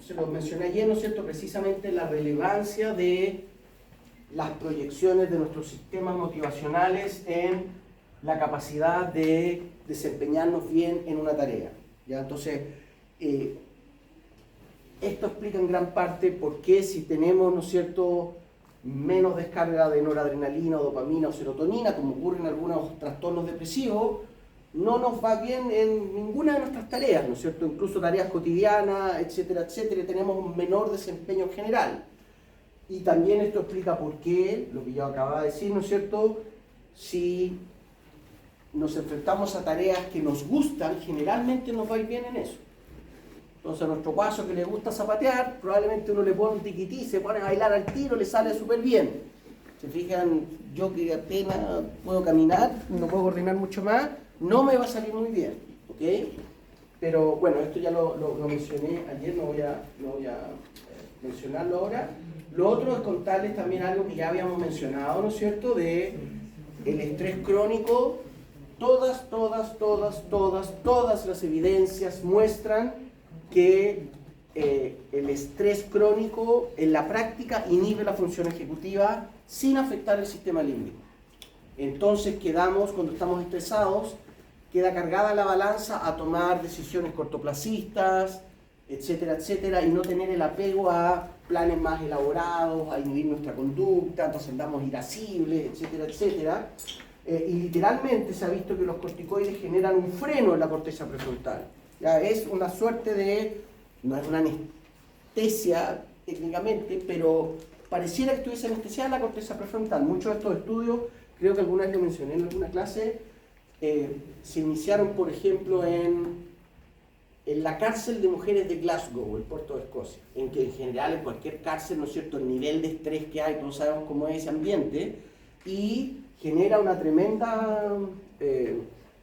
se lo mencioné ayer, ¿no es cierto?, precisamente la relevancia de las proyecciones de nuestros sistemas motivacionales en la capacidad de desempeñarnos bien en una tarea. ¿Ya? Entonces, esto explica en gran parte por qué si tenemos, ¿no es cierto?, menos descarga de noradrenalina o dopamina o serotonina, como ocurre en algunos trastornos depresivos, no nos va bien en ninguna de nuestras tareas, ¿no es cierto?, incluso tareas cotidianas, etcétera, etcétera, y tenemos un menor desempeño en general. Y también esto explica por qué, lo que yo acababa de decir, ¿no es cierto?, si nos enfrentamos a tareas que nos gustan, generalmente nos va a ir bien en eso. Entonces a nuestro guaso que le gusta zapatear, probablemente uno le pone un tiquití, se pone a bailar al tiro, le sale súper bien. Se fijan, yo que apenas puedo caminar, no puedo coordinar mucho más, no me va a salir muy bien, ¿ok? Pero bueno, esto ya lo mencioné ayer, no voy a mencionarlo ahora. Lo otro es contarles también algo que ya habíamos mencionado, ¿no es cierto?, de el estrés crónico. Todas las evidencias muestran que el estrés crónico en la práctica inhibe la función ejecutiva sin afectar el sistema límbico. Entonces quedamos, cuando estamos estresados, queda cargada la balanza a tomar decisiones cortoplacistas, etcétera, etcétera, y no tener el apego a planes más elaborados, a inhibir nuestra conducta, entonces andamos irascibles, etcétera, etcétera. Y literalmente se ha visto que los corticoides generan un freno en la corteza prefrontal. Ya es una suerte de, no es una anestesia técnicamente, pero pareciera que estuviese anestesiada la corteza prefrontal. Muchos de estos estudios, creo que alguna vez lo mencioné en alguna clase, se iniciaron, por ejemplo, en en la cárcel de mujeres de Glasgow, el puerto de Escocia, en que en general en cualquier cárcel, ¿no es cierto?, el nivel de estrés que hay, todos sabemos cómo es ese ambiente, y genera una tremenda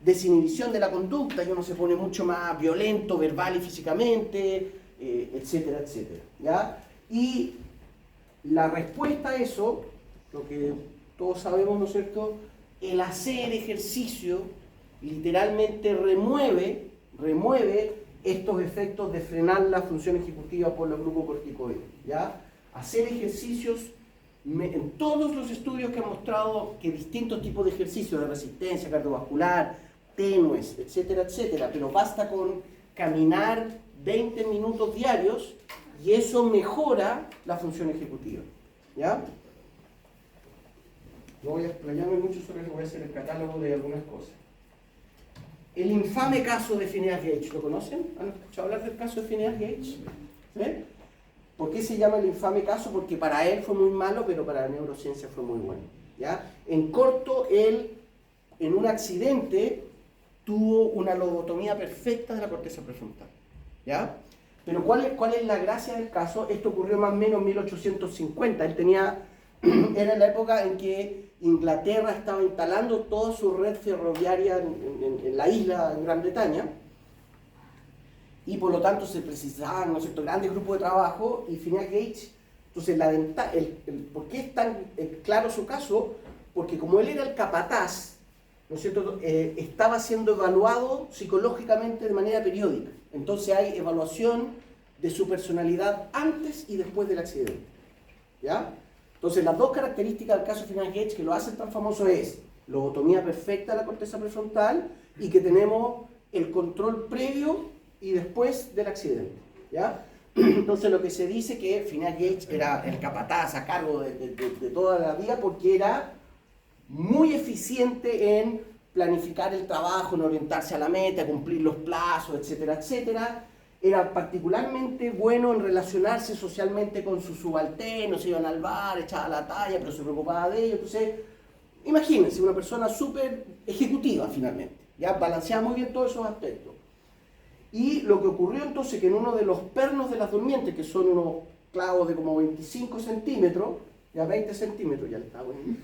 desinhibición de la conducta, y uno se pone mucho más violento, verbal y físicamente, etcétera, etcétera, ¿ya? Y la respuesta a eso, lo que todos sabemos, ¿no es cierto?, el hacer ejercicio literalmente remueve estos efectos de frenar la función ejecutiva por los glucocorticoides, ¿ya? Hacer ejercicios, en todos los estudios que han mostrado que distintos tipos de ejercicios de resistencia cardiovascular, tenues, etcétera, etcétera, pero basta con caminar 20 minutos diarios y eso mejora la función ejecutiva, ¿ya? No voy a explayarme mucho sobre eso, voy a hacer el catálogo de algunas cosas. El infame caso de Phineas Gage, ¿lo conocen? ¿Han escuchado hablar del caso de Phineas Gage? ¿Sí? ¿Por qué se llama el infame caso? Porque para él fue muy malo, pero para la neurociencia fue muy bueno, ¿ya? En corto, él, en un accidente, tuvo una lobotomía perfecta de la corteza prefrontal, ¿ya? Pero ¿cuál es la gracia del caso? Esto ocurrió más o menos en 1850. Él era en la época en que Inglaterra estaba instalando toda su red ferroviaria en la isla, en Gran Bretaña, y por lo tanto se precisaban, ¿no es cierto?, grandes grupos de trabajo, y Phineas Gage, entonces ¿por qué es tan claro su caso? Porque como él era el capataz, ¿no es cierto?, estaba siendo evaluado psicológicamente de manera periódica, entonces hay evaluación de su personalidad antes y después del accidente, ¿ya? Entonces, las dos características del caso de Phineas Gage que lo hacen tan famoso es lobotomía perfecta de la corteza prefrontal y que tenemos el control previo y después del accidente, ¿ya? Entonces, lo que se dice que Phineas Gage era el capataz a cargo de toda la vida porque era muy eficiente en planificar el trabajo, en orientarse a la meta, cumplir los plazos, etcétera, etcétera. Era particularmente bueno en relacionarse socialmente con sus subalternos, se iban al bar, echaba la talla, pero se preocupaba de ellos. Entonces, imagínense, una persona súper ejecutiva finalmente, ya balanceaba muy bien todos esos aspectos. Y lo que ocurrió entonces que en uno de los pernos de las durmientes, que son unos clavos de como 25 centímetros, ya 20 centímetros ya le estaba poniendo,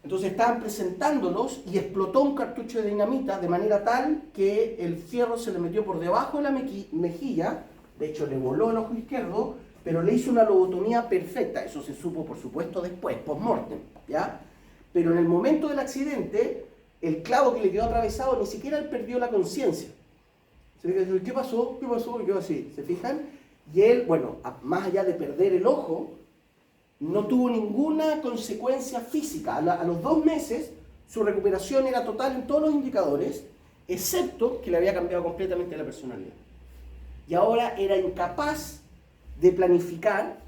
entonces estaban presentándolos y explotó un cartucho de dinamita de manera tal que el fierro se le metió por debajo de la mejilla, de hecho le voló el ojo izquierdo, pero le hizo una lobotomía perfecta. Eso se supo por supuesto después, post-mortem, ¿ya? Pero en el momento del accidente, el clavo que le quedó atravesado ni siquiera él perdió la conciencia. ¿Qué pasó? ¿Qué pasó? Y quedó así, ¿se fijan? Y él, bueno, más allá de perder el ojo, no tuvo ninguna consecuencia física. A los 2 meses, su recuperación era total en todos los indicadores, excepto que le había cambiado completamente la personalidad. Y ahora era incapaz de planificar,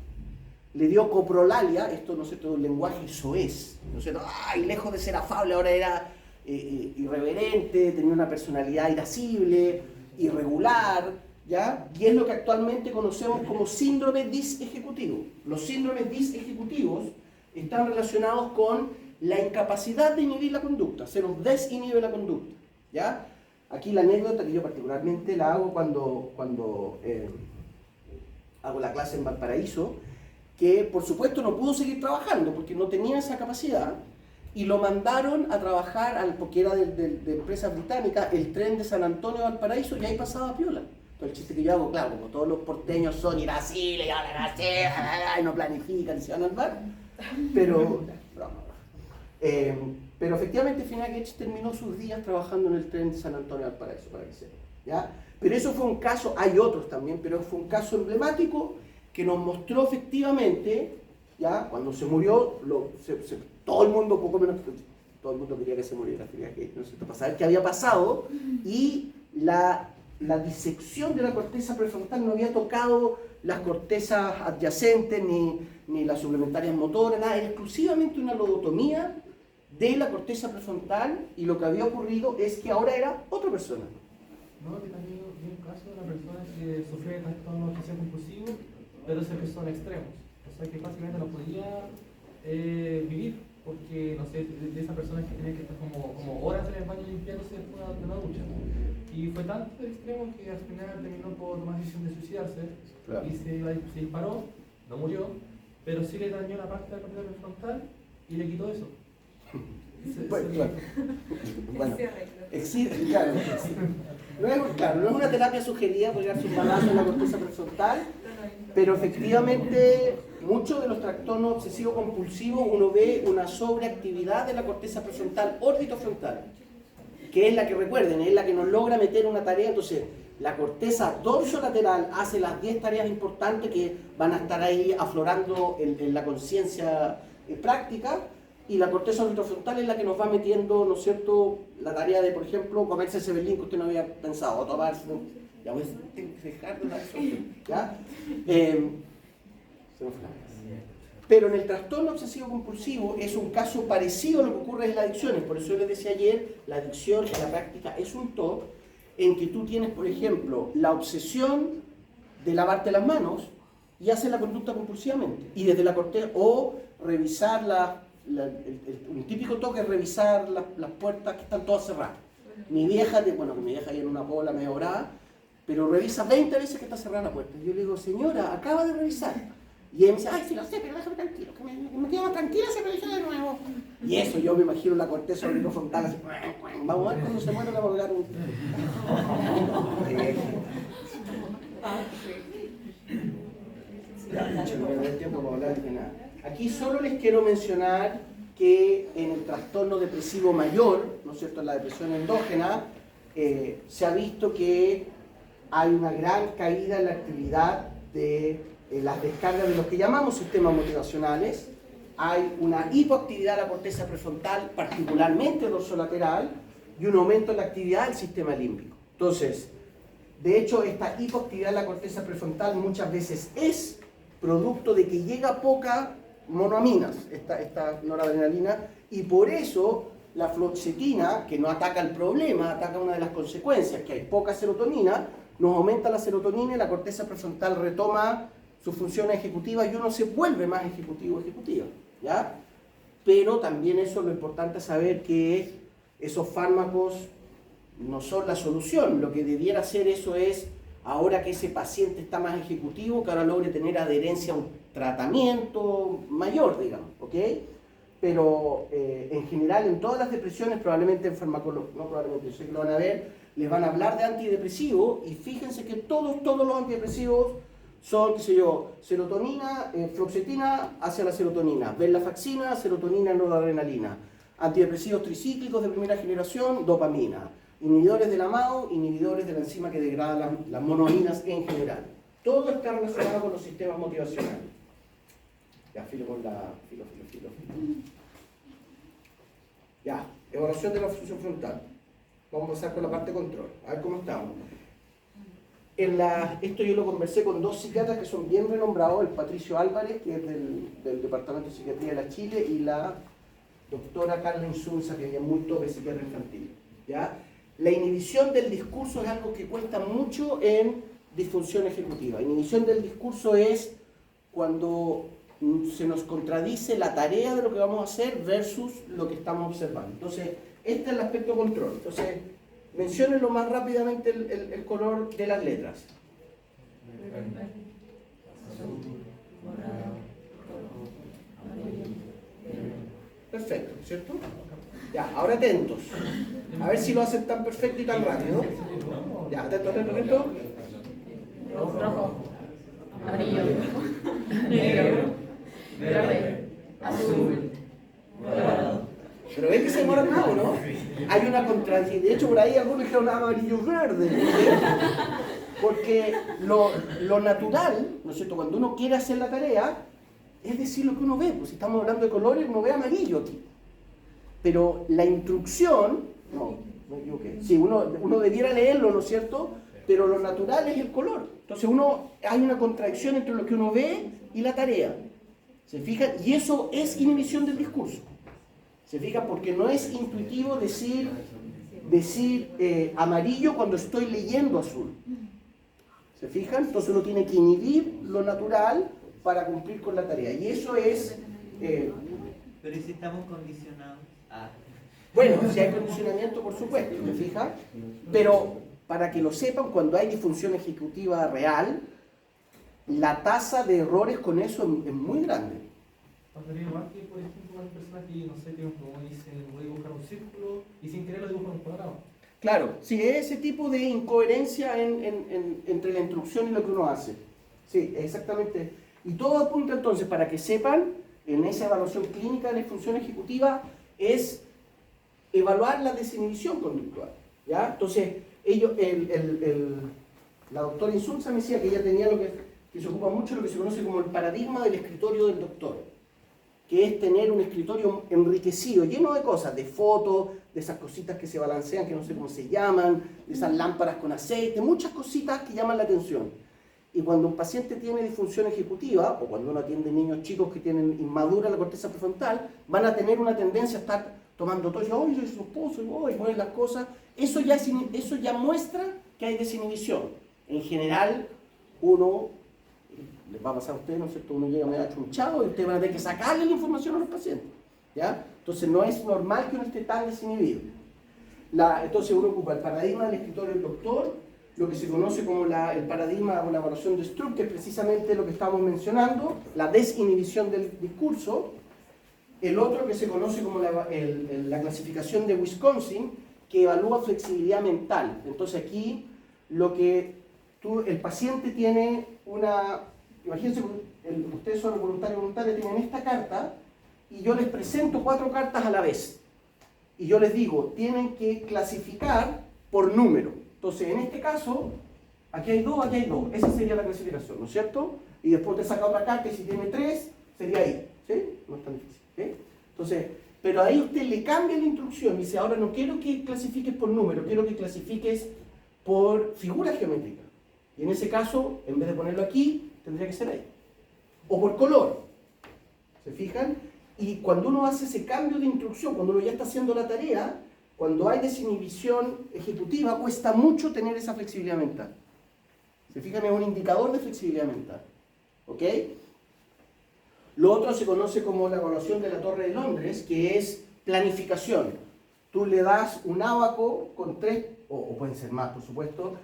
le dio coprolalia, esto, ¿no es cierto?, un lenguaje soez, ¿no es cierto? ¡Ay! Lejos de ser afable, ahora era irreverente, tenía una personalidad irascible, irregular, ¿ya? Y es lo que actualmente conocemos como síndrome disejecutivo. Los síndromes disejecutivos están relacionados con la incapacidad de inhibir la conducta, se nos desinhibe la conducta, ¿ya? Aquí la anécdota que yo particularmente la hago cuando hago la clase en Valparaíso, que por supuesto no pudo seguir trabajando porque no tenía esa capacidad y lo mandaron a trabajar, porque era de empresa británica, el tren de San Antonio a Valparaíso, y ahí pasaba piola. El chiste que yo hago, claro, como todos los porteños son irascibles, y hablan así, y no planifican, y se van al bar, pero efectivamente Phineas Gage terminó sus días trabajando en el tren de San Antonio al Paraíso, para que sepan, ¿ya? Pero eso fue un caso, hay otros también, pero fue un caso emblemático que nos mostró efectivamente, ¿ya? Cuando se murió, todo el mundo, poco menos, todo el mundo quería que se muriera Phineas Gage, ¿no es cierto? Para saber qué había pasado, y la disección de la corteza prefrontal no había tocado las cortezas adyacentes ni las suplementarias motoras, nada, era exclusivamente una lobotomía de la corteza prefrontal, y lo que había ocurrido es que ahora era otra persona. No, que también vi un caso de una persona que sufrió de trastorno obsesivo compulsivo, pero se empezó a extremos, o sea que básicamente no podía vivir, porque, no sé, de esas personas que tienen que estar como horas en el baño limpiándose después de la ducha. Y fue tanto el extremo que al final terminó por tomar la decisión de suicidarse, Claro. y se disparó, no murió, pero sí le dañó la parte de la corteza prefrontal y le quitó eso. Bueno, claro. Bueno, Cierre, creo. existe, claro. No es una terapia sugerida por darse un balazo en la corteza prefrontal, pero efectivamente muchos de los trastornos obsesivos compulsivos uno ve una sobreactividad de la corteza prefrontal órbitofrontal, que es la que recuerden, es la que nos logra meter una tarea. Entonces la corteza dorsolateral hace las 10 tareas importantes que van a estar ahí aflorando en la conciencia práctica, y la corteza orbitofrontal es la que nos va metiendo, ¿no es cierto?, la tarea de, por ejemplo, comerse ese berlín que usted no había pensado, o tomarse, ya voy a tengo que dejar de dar eso, ¿ya? Se me fue la cabeza. Pero en el trastorno obsesivo compulsivo es un caso parecido a lo que ocurre en las adicciones. Por eso yo les decía ayer, la adicción en la práctica es un TOC en que tú tienes, por ejemplo, la obsesión de lavarte las manos y haces la conducta compulsivamente. Y desde la corteza, o revisar un típico toque es revisar las puertas que están todas cerradas. Mi vieja ahí en una bola media brava, pero revisa 20 veces que está cerrada la puerta. Y yo le digo, señora, acaba de revisar. Y ella me dice, ay, sí lo sé, pero déjame tranquilo, que me quedo más tranquilo si reviso de nuevo. Y eso, yo me imagino la corteza orbitofrontal así, vamos a ver cuando se muere le vamos a dar un... Ya, no me da tiempo para hablar de nada. Aquí solo les quiero mencionar que en el trastorno depresivo mayor, ¿no es cierto?, en la depresión endógena, se ha visto que hay una gran caída en la actividad de las descargas de los que llamamos sistemas motivacionales. Hay una hipoactividad de la corteza prefrontal, particularmente dorsolateral, y un aumento en la actividad del sistema límbico. Entonces, de hecho, esta hipoactividad de la corteza prefrontal muchas veces es producto de que llega poca monoaminas, esta noradrenalina, y por eso la fluoxetina, que no ataca el problema, ataca una de las consecuencias, que hay poca serotonina, nos aumenta la serotonina y la corteza prefrontal retoma sus funciones ejecutivas y uno se vuelve más ejecutivo o ejecutiva, ¿ya? Pero también eso, lo importante es saber que esos fármacos no son la solución. Lo que debiera hacer eso es, ahora que ese paciente está más ejecutivo, que ahora logre tener adherencia a un tratamiento mayor, digamos, ¿ok? Pero en general en todas las depresiones, probablemente en farmacología, no probablemente, yo sé que lo van a ver, les van a hablar de antidepresivos, y fíjense que todos los antidepresivos son, qué sé yo, serotonina, fluoxetina hacia la serotonina, venlafaxina, serotonina, noradrenalina, antidepresivos tricíclicos de primera generación, dopamina, inhibidores de la MAO, inhibidores de la enzima que degrada las monoaminas en general. Todo está relacionado con los sistemas motivacionales. Ya, filo con la... Filo. Ya, evaluación de la función frontal. Vamos a pasar con la parte control. A ver cómo estamos. Esto yo lo conversé con dos psiquiatras que son bien renombrados, el Patricio Álvarez, que es del Departamento de Psiquiatría de la Chile, y la doctora Carla Insunza, que es muy top, psiquiatra infantil. ¿Ya? La inhibición del discurso es algo que cuesta mucho en disfunción ejecutiva. Inhibición del discurso es cuando se nos contradice la tarea de lo que vamos a hacer versus lo que estamos observando. Entonces, este es el aspecto control. Entonces, menciónenlo más rápidamente el color de las letras. Perfecto, ¿cierto? Ya, ahora atentos. A ver si lo hacen tan perfecto y tan rápido. Ya, atento. Rojo, amarillo, negro, verde, azul, dorado. Pero ven que se demoran más, ¿o no? Hay una contradicción. De hecho, por ahí algunos dijeron amarillo verde. Porque lo natural, ¿no es cierto? Cuando uno quiere hacer la tarea, es decir lo que uno ve. Pues si estamos hablando de colores, uno ve amarillo aquí. Pero la instrucción, no me equivoqué. Sí, uno debiera leerlo, ¿no es cierto? Pero lo natural es el color. Entonces hay una contradicción entre lo que uno ve y la tarea. ¿Se fijan? Y eso es inhibición del discurso. ¿Se fijan? Porque no es intuitivo decir amarillo cuando estoy leyendo azul. ¿Se fijan? Entonces uno tiene que inhibir lo natural para cumplir con la tarea. Y eso es Pero ¿y si estamos condicionados? Bueno, si hay condicionamiento, por supuesto, ¿me fijas? Pero para que lo sepan, cuando hay disfunción ejecutiva real, la tasa de errores con eso es muy grande. Pasaría igual que, por ejemplo, una persona que, no sé, tiene un problema y dice, voy a dibujar un círculo y sin querer lo dibuja un cuadrado. Claro, sí, es ese tipo de incoherencia entre la instrucción y lo que uno hace. Sí, exactamente. Y todo apunta entonces, para que sepan, en esa evaluación clínica de la disfunción ejecutiva, es evaluar la desinhibición conductual. ¿Ya? Entonces, la doctora Insulza me decía que ella tenía lo que se ocupa mucho, lo que se conoce como el paradigma del escritorio del doctor, que es tener un escritorio enriquecido, lleno de cosas, de fotos, de esas cositas que se balancean, que no sé cómo se llaman, de esas lámparas con aceite, muchas cositas que llaman la atención. Y cuando un paciente tiene disfunción ejecutiva, o cuando uno atiende niños chicos que tienen inmadura la corteza prefrontal, van a tener una tendencia a estar tomando todo, y su esposo, y ponen las cosas. Eso ya muestra que hay desinhibición. En general, uno, les va a pasar a ustedes, ¿no es cierto? Uno llega medio achunchado y ustedes van a tener que sacarle la información a los pacientes. ¿Ya? Entonces no es normal que uno esté tan desinhibido. Entonces uno ocupa el paradigma del escritorio del doctor, lo que se conoce como el paradigma de una evaluación de Stroop, que es precisamente lo que estamos mencionando, la desinhibición del discurso. El otro que se conoce como la clasificación de Wisconsin, que evalúa flexibilidad mental. Entonces aquí el paciente tiene imagínense, ustedes son voluntarios, tienen esta carta, y yo les presento 4 cartas a la vez. Y yo les digo, tienen que clasificar por número. Entonces, en este caso, aquí hay 2, aquí hay 2. Esa sería la clasificación, ¿no es cierto? Y después te saca otra carta y si tiene 3, sería ahí. ¿Sí? No es tan difícil. ¿Sí? Entonces, pero ahí usted le cambia la instrucción y dice, ahora no quiero que clasifiques por número, quiero que clasifiques por figura geométrica. Y en ese caso, en vez de ponerlo aquí, tendría que ser ahí. O por color. ¿Se fijan? Y cuando uno hace ese cambio de instrucción, cuando uno ya está haciendo la tarea, cuando hay desinhibición ejecutiva, cuesta mucho tener esa flexibilidad mental. ¿Se fijan? Es un indicador de flexibilidad mental. ¿Ok? Lo otro se conoce como la evaluación de la Torre de Londres, que es planificación. Tú le das un ábaco con 3, o pueden ser más, por supuesto,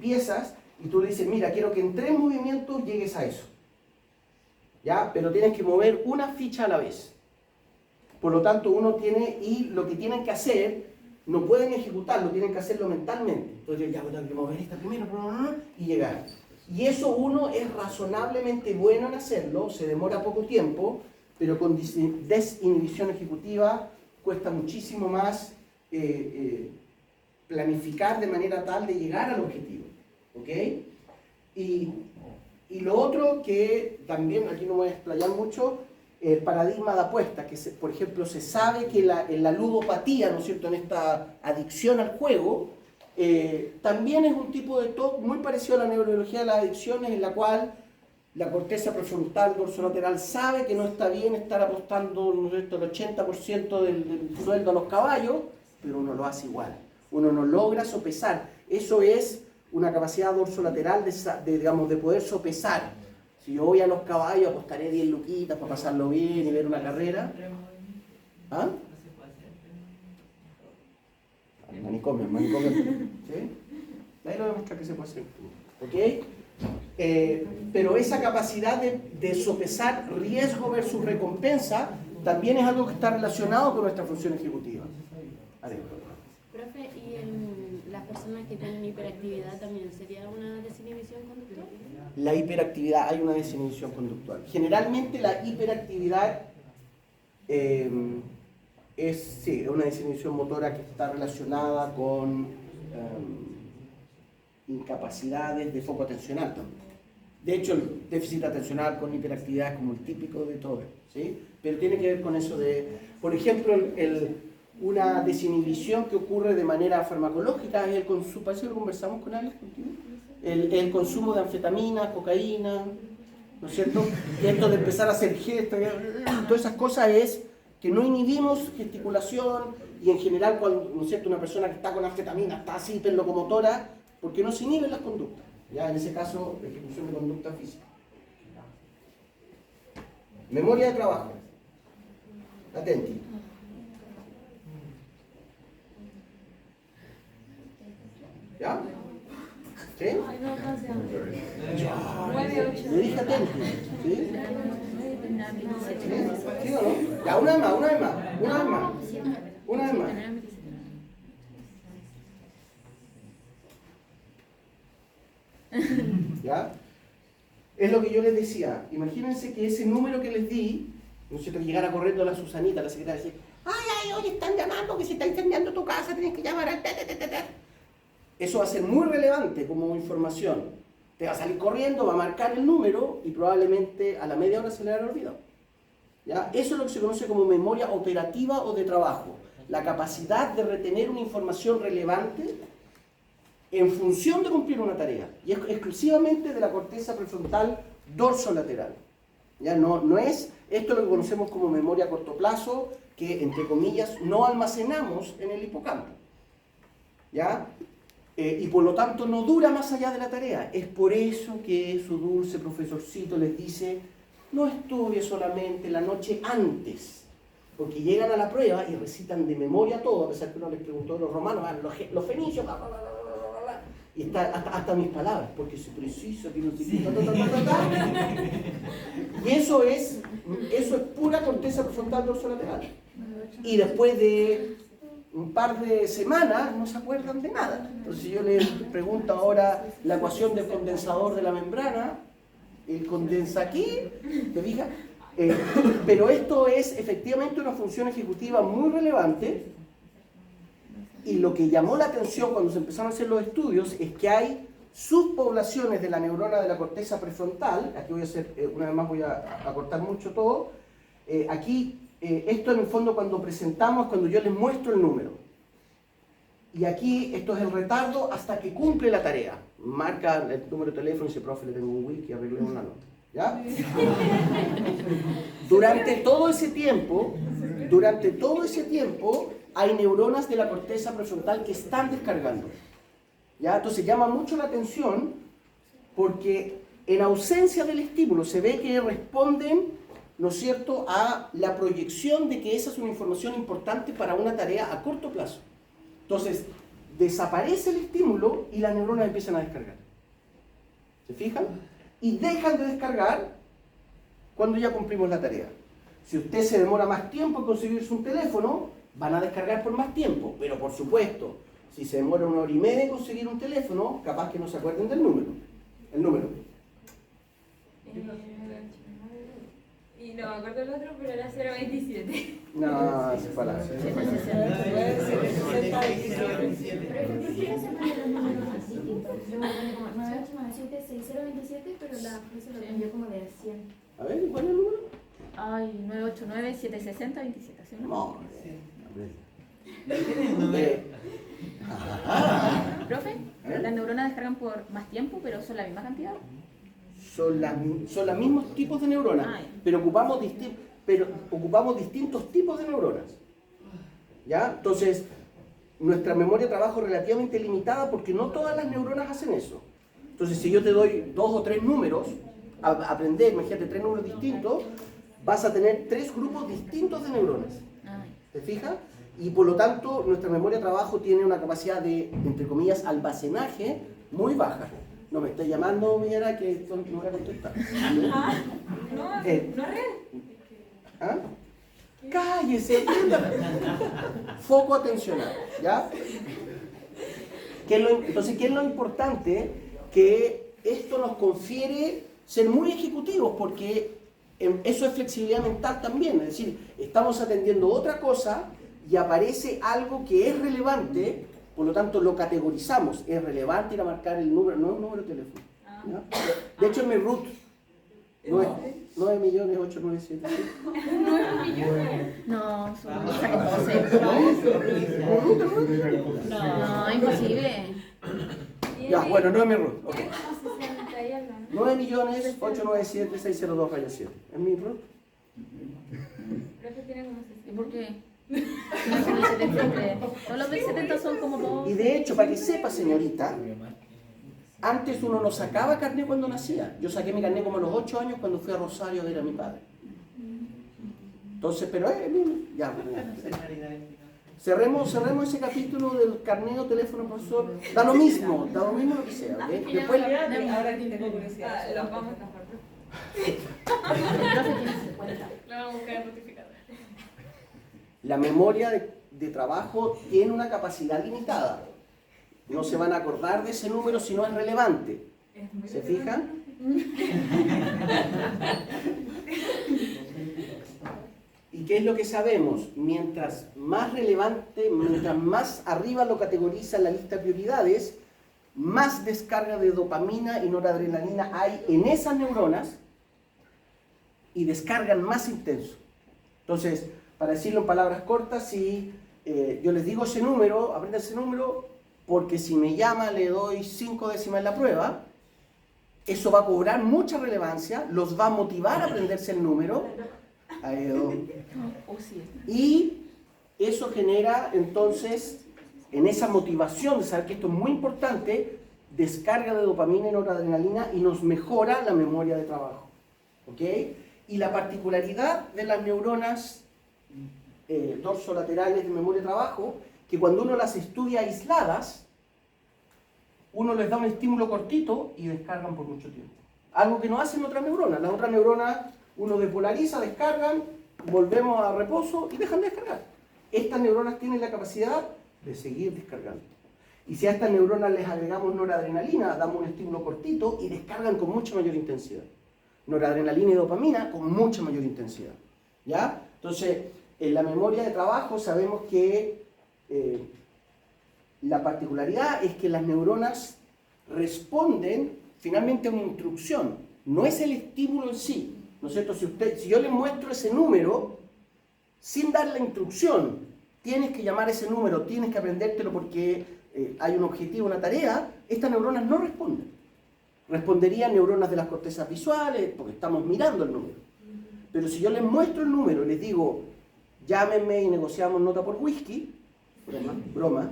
piezas, y tú le dices, mira, quiero que en 3 movimientos llegues a eso. ¿Ya? Pero tienes que mover una ficha a la vez. Por lo tanto, y lo que tienen que hacer, no pueden ejecutarlo, tienen que hacerlo mentalmente. Entonces, ya tengo que mover esta primero, y llegar. Y eso uno es razonablemente bueno en hacerlo, se demora poco tiempo, pero con desinhibición ejecutiva cuesta muchísimo más planificar de manera tal de llegar al objetivo. ¿Ok? Y lo otro que también, aquí no voy a explayar mucho, el paradigma de apuesta, que por ejemplo se sabe que en la ludopatía, ¿no es cierto?, en esta adicción al juego, también es un tipo de TOC muy parecido a la neurobiología de las adicciones, en la cual la corteza prefrontal dorsolateral sabe que no está bien estar apostando, ¿no es cierto?, el 80% del sueldo a los caballos, pero uno lo hace igual. Uno no logra sopesar. Eso es una capacidad dorsolateral de poder sopesar. Si yo voy a los caballos, apostaré 10 luquitas para pasarlo bien y ver una carrera. ¿Ah? Al manicomio. ¿Sí? Ahí lo demuestra que se puede hacer. ¿Ok? Pero esa capacidad de sopesar riesgo versus recompensa también es algo que está relacionado con nuestra función ejecutiva. Profe, ¿y en las personas que tienen hiperactividad también sería una desinhibición conductual? La hiperactividad, hay una desinhibición conductual. Generalmente la hiperactividad es una desinhibición motora que está relacionada con incapacidades de foco atencional también. De hecho, el déficit atencional con hiperactividad es como el típico de todo, ¿sí? Pero tiene que ver con eso por ejemplo, una desinhibición que ocurre de manera farmacológica es el consumo, parece que lo conversamos con Alex contigo, el consumo de anfetamina, cocaína, ¿no es cierto? Esto de empezar a hacer gestos, todas esas cosas es que no inhibimos gesticulación y en general cuando, ¿no es cierto?, una persona que está con anfetamina está así hiperlocomotora porque no se inhiben las conductas, ya en ese caso ejecución de conducta física. Memoria de trabajo. Atenti. ¿Ya? ¿Sí? Le dije atenti. ¿Sí? ¿Sí o no? Ya, una vez más. ¿Ya? Es lo que yo les decía. Imagínense que ese número que les di, no sé, que llegara corriendo la Susanita, la secretaria, y decir, ay, oye, están llamando, que se está incendiando tu casa, tienes que llamar al... Eso va a ser muy relevante como información. Te va a salir corriendo, va a marcar el número y probablemente a la media hora se le habrá olvidado. ¿Ya? Eso es lo que se conoce como memoria operativa o de trabajo. La capacidad de retener una información relevante en función de cumplir una tarea. Y es exclusivamente de la corteza prefrontal dorsolateral. ¿Ya? No es esto lo que conocemos como memoria a corto plazo, que entre comillas no almacenamos en el hipocampo. ¿Ya? Y por lo tanto no dura más allá de la tarea. Es por eso que su dulce profesorcito les dice, no estudie solamente la noche antes, porque llegan a la prueba y recitan de memoria todo, a pesar que uno les preguntó a los romanos, los fenicios, y está hasta mis palabras, porque se precisa que no se quita, y eso es pura corteza prefrontal dorsolateral. Y después de un par de semanas no se acuerdan de nada. Entonces yo les pregunto ahora la ecuación del condensador de la membrana, el condensa aquí, ¿te fijas? Pero esto es efectivamente una función ejecutiva muy relevante, y lo que llamó la atención cuando se empezaron a hacer los estudios es que hay subpoblaciones de la neurona de la corteza prefrontal. Aquí voy a hacer, una vez más voy a cortar mucho todo. Esto en el fondo cuando presentamos, cuando yo les muestro el número. Y aquí esto es el retardo hasta que cumple la tarea. Marca el número de teléfono y dice, profe, le tengo un wiki, arreglemos una nota. ¿Ya? Durante todo ese tiempo, hay neuronas de la corteza prefrontal que están descargando. ¿Ya? Entonces llama mucho la atención porque en ausencia del estímulo se ve que responden, ¿no es cierto?, a la proyección de que esa es una información importante para una tarea a corto plazo. Entonces, desaparece el estímulo y las neuronas empiezan a descargar. ¿Se fijan? Y dejan de descargar cuando ya cumplimos la tarea. Si usted se demora más tiempo en conseguirse un teléfono, van a descargar por más tiempo. Pero por supuesto, si se demora 1 hora y media en conseguir un teléfono, capaz que no se acuerden del número. El número. Y no me acuerdo el otro, pero era 027. No, se fue a la... Pero ¿por qué no se ponen los números así? Yo me pone como 9897 6027, pero la profesora lo cambió como de 100. A ver, ¿cuál es el número? Ay, 989 760 27, ¿sí? No. Profe, las neuronas descargan por más tiempo, pero son la misma cantidad. Son los mismos tipos de neuronas, pero ocupamos distintos tipos de neuronas. ¿Ya? Entonces, nuestra memoria de trabajo es relativamente limitada porque no todas las neuronas hacen eso. Entonces, si yo te doy 2 o 3 números, aprender, imagínate 3 números distintos, vas a tener 3 grupos distintos de neuronas. ¿Te fijas? Y por lo tanto, nuestra memoria de trabajo tiene una capacidad de, entre comillas, almacenaje muy baja. No me está llamando, Millera, que no voy a contestar. No es real. ¿Ah? Cállese, entienda. Foco atencional, ¿ya? Entonces, ¿qué es lo importante? Que esto nos confiere ser muy ejecutivos, porque eso es flexibilidad mental también. Es decir, estamos atendiendo otra cosa y aparece algo que es relevante. Por lo tanto, lo categorizamos. Es relevante ir a marcar el número, no el número de teléfono. ¿Ya? De hecho, en mi root, 9.897. No, no, imposible. Ya, bueno, no es mi root. Okay. 60 y algo, 9.897.602-7. ¿Es mi root? Profe tiene como 60. ¿Y por qué? No son el 70. Todos los del 70 son como 2. Y de hecho, para que sepa, señorita, antes uno no sacaba carnet cuando nacía. Yo saqué mi carnet como a los 8 años cuando fui a Rosario a ver a mi padre. Entonces, pero ya. Cerremos ese capítulo del carneo, teléfono, profesor. Da lo mismo lo que sea. ¿Okay? Después, Ahora que tengo curiosidad. Los vamos a dejar. Lo vamos a buscar en notificador. la memoria de trabajo tiene una capacidad limitada. No se van a acordar de ese número si no es relevante. ¿Se fijan? ¿Y qué es lo que sabemos? Mientras más relevante, mientras más arriba lo categoriza en la lista de prioridades, más descarga de dopamina y noradrenalina hay en esas neuronas y descargan más intenso. Entonces, para decirlo en palabras cortas, si yo les digo ese número, aprendan ese número, porque si me llama le doy 5 décimas en la prueba, eso va a cobrar mucha relevancia, los va a motivar a aprenderse el número, y eso genera entonces, en esa motivación de saber que esto es muy importante, descarga de dopamina y noradrenalina y nos mejora la memoria de trabajo. ¿Ok? Y la particularidad de las neuronas dorsolaterales de memoria de trabajo, que cuando uno las estudia aisladas, uno les da un estímulo cortito y descargan por mucho tiempo. Algo que no hacen otras neuronas. Las otras neuronas uno despolariza, descargan, volvemos a reposo y dejan de descargar. Estas neuronas tienen la capacidad de seguir descargando. Y si a estas neuronas les agregamos noradrenalina, damos un estímulo cortito y descargan con mucha mayor intensidad. Noradrenalina y dopamina con mucha mayor intensidad. ¿Ya? Entonces, en la memoria de trabajo sabemos que la particularidad es que las neuronas responden finalmente a una instrucción. No es el estímulo en sí. ¿No es cierto? Si yo les muestro ese número, sin dar la instrucción, tienes que llamar ese número, tienes que aprendértelo porque hay un objetivo, una tarea, estas neuronas no responden. Responderían neuronas de las cortezas visuales, porque estamos mirando el número. Pero si yo les muestro el número y les digo, llámenme y negociamos nota por whisky, broma.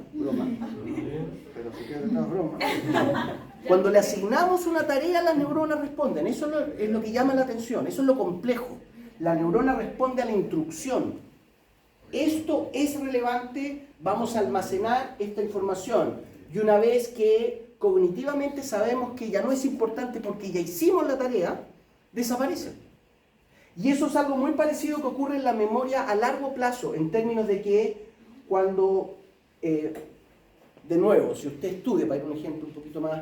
Pero si quieres, no, broma. Cuando le asignamos una tarea, las neuronas responden. Eso es lo que llama la atención, eso es lo complejo. La neurona responde a la instrucción. Esto es relevante, vamos a almacenar esta información. Y una vez que cognitivamente sabemos que ya no es importante porque ya hicimos la tarea, desaparece. Y eso es algo muy parecido que ocurre en la memoria a largo plazo, en términos de que cuando, de nuevo, si usted estudia, para ir a un ejemplo un poquito más,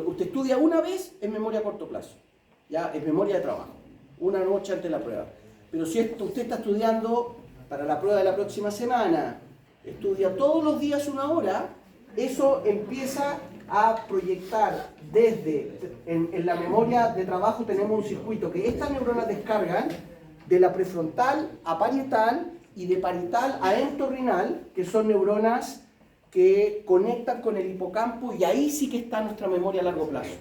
usted estudia una vez en memoria a corto plazo, ya en memoria de trabajo, una noche antes de la prueba. Pero si usted está estudiando para la prueba de la próxima semana, estudia todos los días 1 hora, eso empieza a proyectar en la memoria de trabajo tenemos un circuito que estas neuronas descargan de la prefrontal a parietal y de parietal a entorrinal, que son neuronas que conectan con el hipocampo y ahí sí que está nuestra memoria a largo plazo.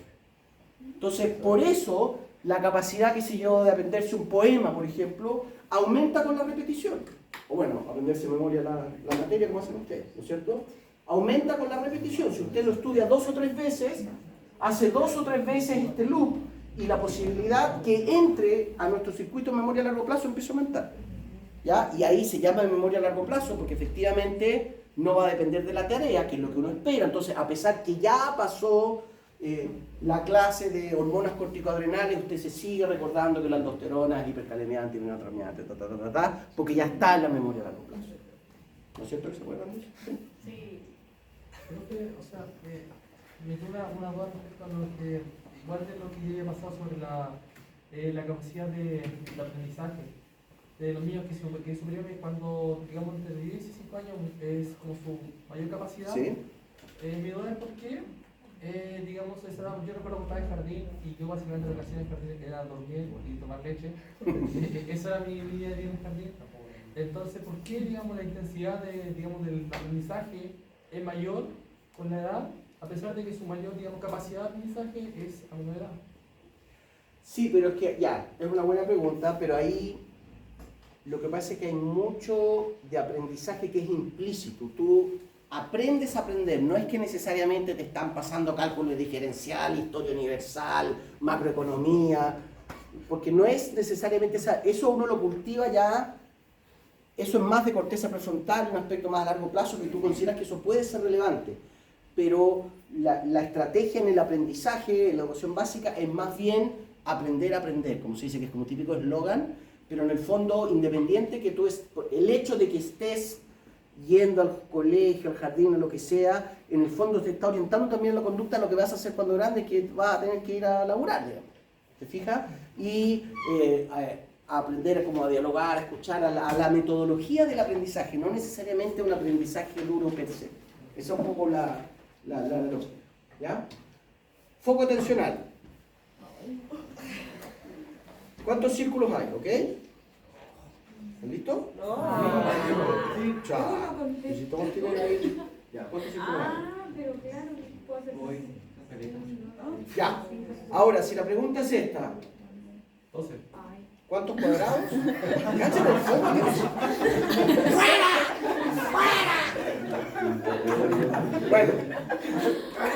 Entonces, por eso la capacidad, qué sé yo, de aprenderse un poema, por ejemplo, aumenta con la repetición. O bueno, aprenderse de memoria la materia como hacen ustedes, ¿no es cierto? Aumenta con la repetición. Si usted lo estudia 2 o 3 veces, hace 2 o 3 veces este loop y la posibilidad que entre a nuestro circuito de memoria a largo plazo empieza a aumentar. ¿Ya? Y ahí se llama memoria a largo plazo porque efectivamente no va a depender de la tarea, que es lo que uno espera. Entonces, a pesar que ya pasó la clase de hormonas corticoadrenales, usted se sigue recordando que la aldosterona es hipercalemiante, hipernatramiante, porque ya está en la memoria a largo plazo. ¿No es cierto que se acuerdan de eso? Sí. Creo que, o sea, me queda una duda respecto a lo que, igual de lo que ya había pasado sobre la capacidad de aprendizaje de los niños que es superior cuando, digamos, entre 10 y 5 años es como su mayor capacidad. Sí. Mi duda es por qué, digamos, yo recuerdo que estaba en jardín y yo básicamente de vacaciones en jardín era dormir y tomar leche. Esa era mi vida de en jardín. Entonces, ¿por qué, digamos, la intensidad del aprendizaje es mayor con la edad, a pesar de que su mayor, digamos, capacidad de aprendizaje es a menor edad? Sí, pero es que ya, es una buena pregunta, pero ahí lo que pasa es que hay mucho de aprendizaje que es implícito. Tú aprendes a aprender, no es que necesariamente te están pasando cálculo diferencial, historia universal, macroeconomía, porque no es necesariamente eso uno lo cultiva ya Eso es más de corteza prefrontal, un aspecto más a largo plazo que tú consideras que eso puede ser relevante. Pero la estrategia en el aprendizaje, en la educación básica, es más bien aprender a aprender, como se dice, que es como típico eslogan, pero en el fondo independiente que tú el hecho de que estés yendo al colegio, al jardín, o lo que sea, en el fondo te está orientando también la conducta a lo que vas a hacer cuando grande, que vas a tener que ir a laburar, digamos. ¿Te fijas? Y a aprender como a dialogar, a escuchar, a la metodología del aprendizaje, no necesariamente un aprendizaje duro per se. Esa es un poco la lógica. ¿Ya? Foco atencional. ¿Cuántos círculos hay? ¿Ok? ¿Están listos? No. Chao. Y si todos tienen ahí. Ya, ¿cuántos círculos hay? Pero claro, puedo hacer. Ya. Ahora, si la pregunta es esta, 12. ¿cuántos cuadrados? Cállate el foco, Bueno,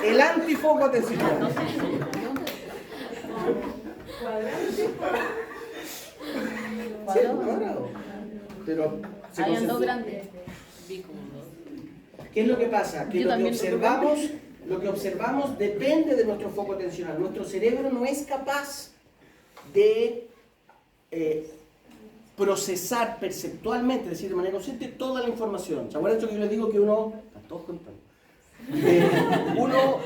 el antifoco atencional. Sí, cuadrado. Pero se Hay dos concentró. grandes. ¿Qué es lo que pasa? Que Yo también lo que observamos depende de nuestro foco atencional. Nuestro cerebro no es capaz de procesar perceptualmente, es decir, de manera consciente, toda la información. ¿Se acuerdan que yo les digo que uno... Están todos contando. Uno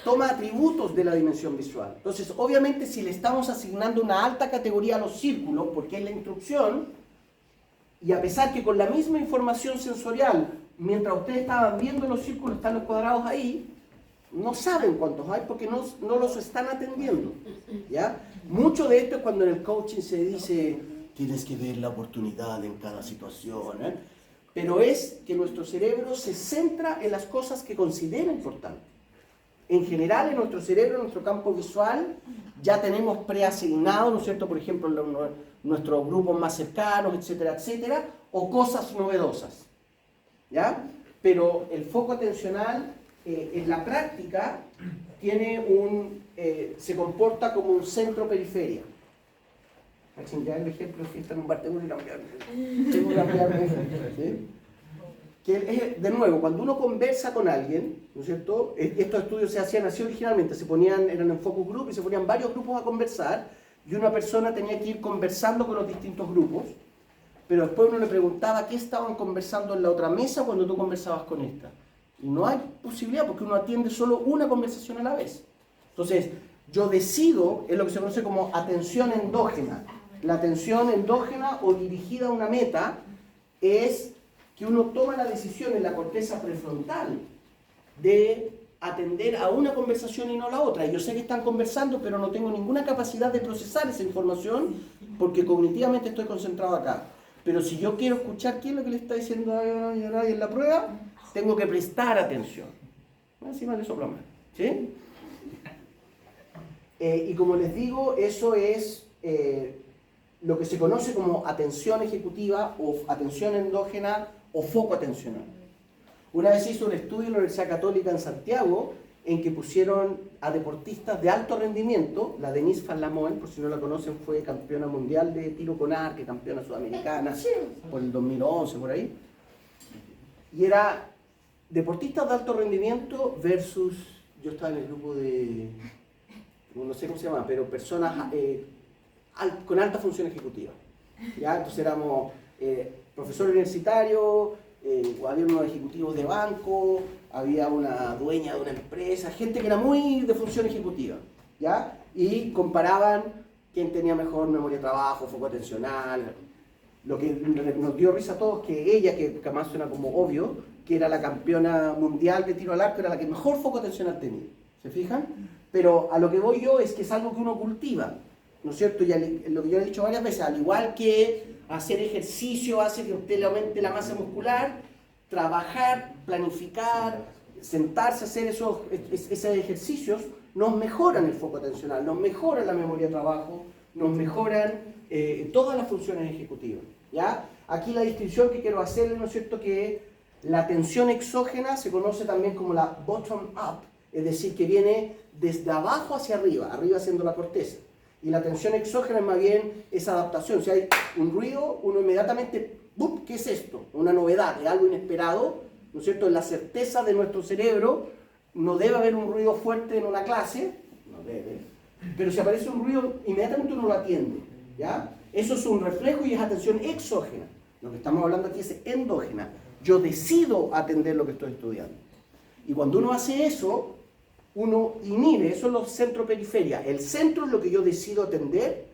toma atributos de la dimensión visual. Entonces, obviamente, si le estamos asignando una alta categoría a los círculos, porque es la instrucción, y a pesar que con la misma información sensorial, mientras ustedes estaban viendo los círculos, están los cuadrados ahí, no saben cuántos hay porque no los están atendiendo. ¿Ya? Mucho de esto es cuando en el coaching se dice, tienes que ver la oportunidad en cada situación, ¿eh? Pero es que nuestro cerebro se centra en las cosas que considera importantes. En general, en nuestro cerebro, en nuestro campo visual, ya tenemos preasignado, ¿no es cierto?, por ejemplo, nuestros grupos más cercanos, etcétera, etcétera, o cosas novedosas. ¿Ya? Pero el foco atencional, en la práctica, se comporta como un centro-periferia. Ya el ejemplo, si está en un bar, tengo que cambiarme. ¿Sí? Que es, de nuevo, cuando uno conversa con alguien, ¿no es cierto? Estos estudios se hacían así originalmente, eran en focus group y se ponían varios grupos a conversar y una persona tenía que ir conversando con los distintos grupos, pero después uno le preguntaba qué estaban conversando en la otra mesa cuando tú conversabas con esta. Y no hay posibilidad porque uno atiende solo una conversación a la vez. Entonces, yo decido, es lo que se conoce como atención endógena. La atención endógena o dirigida a una meta es que uno toma la decisión en la corteza prefrontal de atender a una conversación y no a la otra. Y yo sé que están conversando, pero no tengo ninguna capacidad de procesar esa información porque cognitivamente estoy concentrado acá. Pero si yo quiero escuchar qué es lo que le está diciendo a nadie en la prueba, tengo que prestar atención. Encima le sopla más. ¿Sí? Y como les digo, eso es lo que se conoce como atención ejecutiva o atención endógena o foco atencional. Una vez hizo un estudio en la Universidad Católica en Santiago en que pusieron a deportistas de alto rendimiento. La Denise Van Lamoen, por si no la conocen, fue campeona mundial de tiro con arco, campeona sudamericana por el 2011, por ahí. Y era deportistas de alto rendimiento versus, yo estaba en el grupo de, no sé cómo se llama, pero personas con alta función ejecutiva. ¿Ya? Entonces éramos profesor universitario, había unos ejecutivos de banco, había una dueña de una empresa, gente que era muy de función ejecutiva, ¿ya? Y comparaban quién tenía mejor memoria de trabajo, foco atencional. Lo que nos dio risa a todos, que ella, que además suena como obvio, que era la campeona mundial de tiro al arco, era la que mejor foco atencional tenía. ¿Se fijan? Pero a lo que voy yo es que es algo que uno cultiva, ¿no es cierto? Y lo que yo he dicho varias veces, al igual que hacer ejercicio hace que usted le aumente la masa muscular, trabajar, planificar, sentarse a hacer esos ejercicios, nos mejoran el foco atencional, nos mejoran la memoria de trabajo, nos mejoran todas las funciones ejecutivas. ¿Ya? Aquí la distinción que quiero hacer, ¿no es cierto?, que la atención exógena se conoce también como la bottom-up, es decir, que viene desde abajo hacia arriba, arriba siendo la corteza. Y la atención exógena es más bien esa adaptación. Si hay un ruido, uno inmediatamente ¡bum! ¿Qué es esto? Una novedad, es algo inesperado, ¿no es cierto? En la certeza de nuestro cerebro, no debe haber un ruido fuerte en una clase, no debe, pero si aparece un ruido, inmediatamente uno lo atiende, ¿ya? Eso es un reflejo y es atención exógena. Lo que estamos hablando aquí es endógena. Yo decido atender lo que estoy estudiando. Y cuando uno hace eso, uno inhibe, eso es lo centro-periferia. El centro es lo que yo decido atender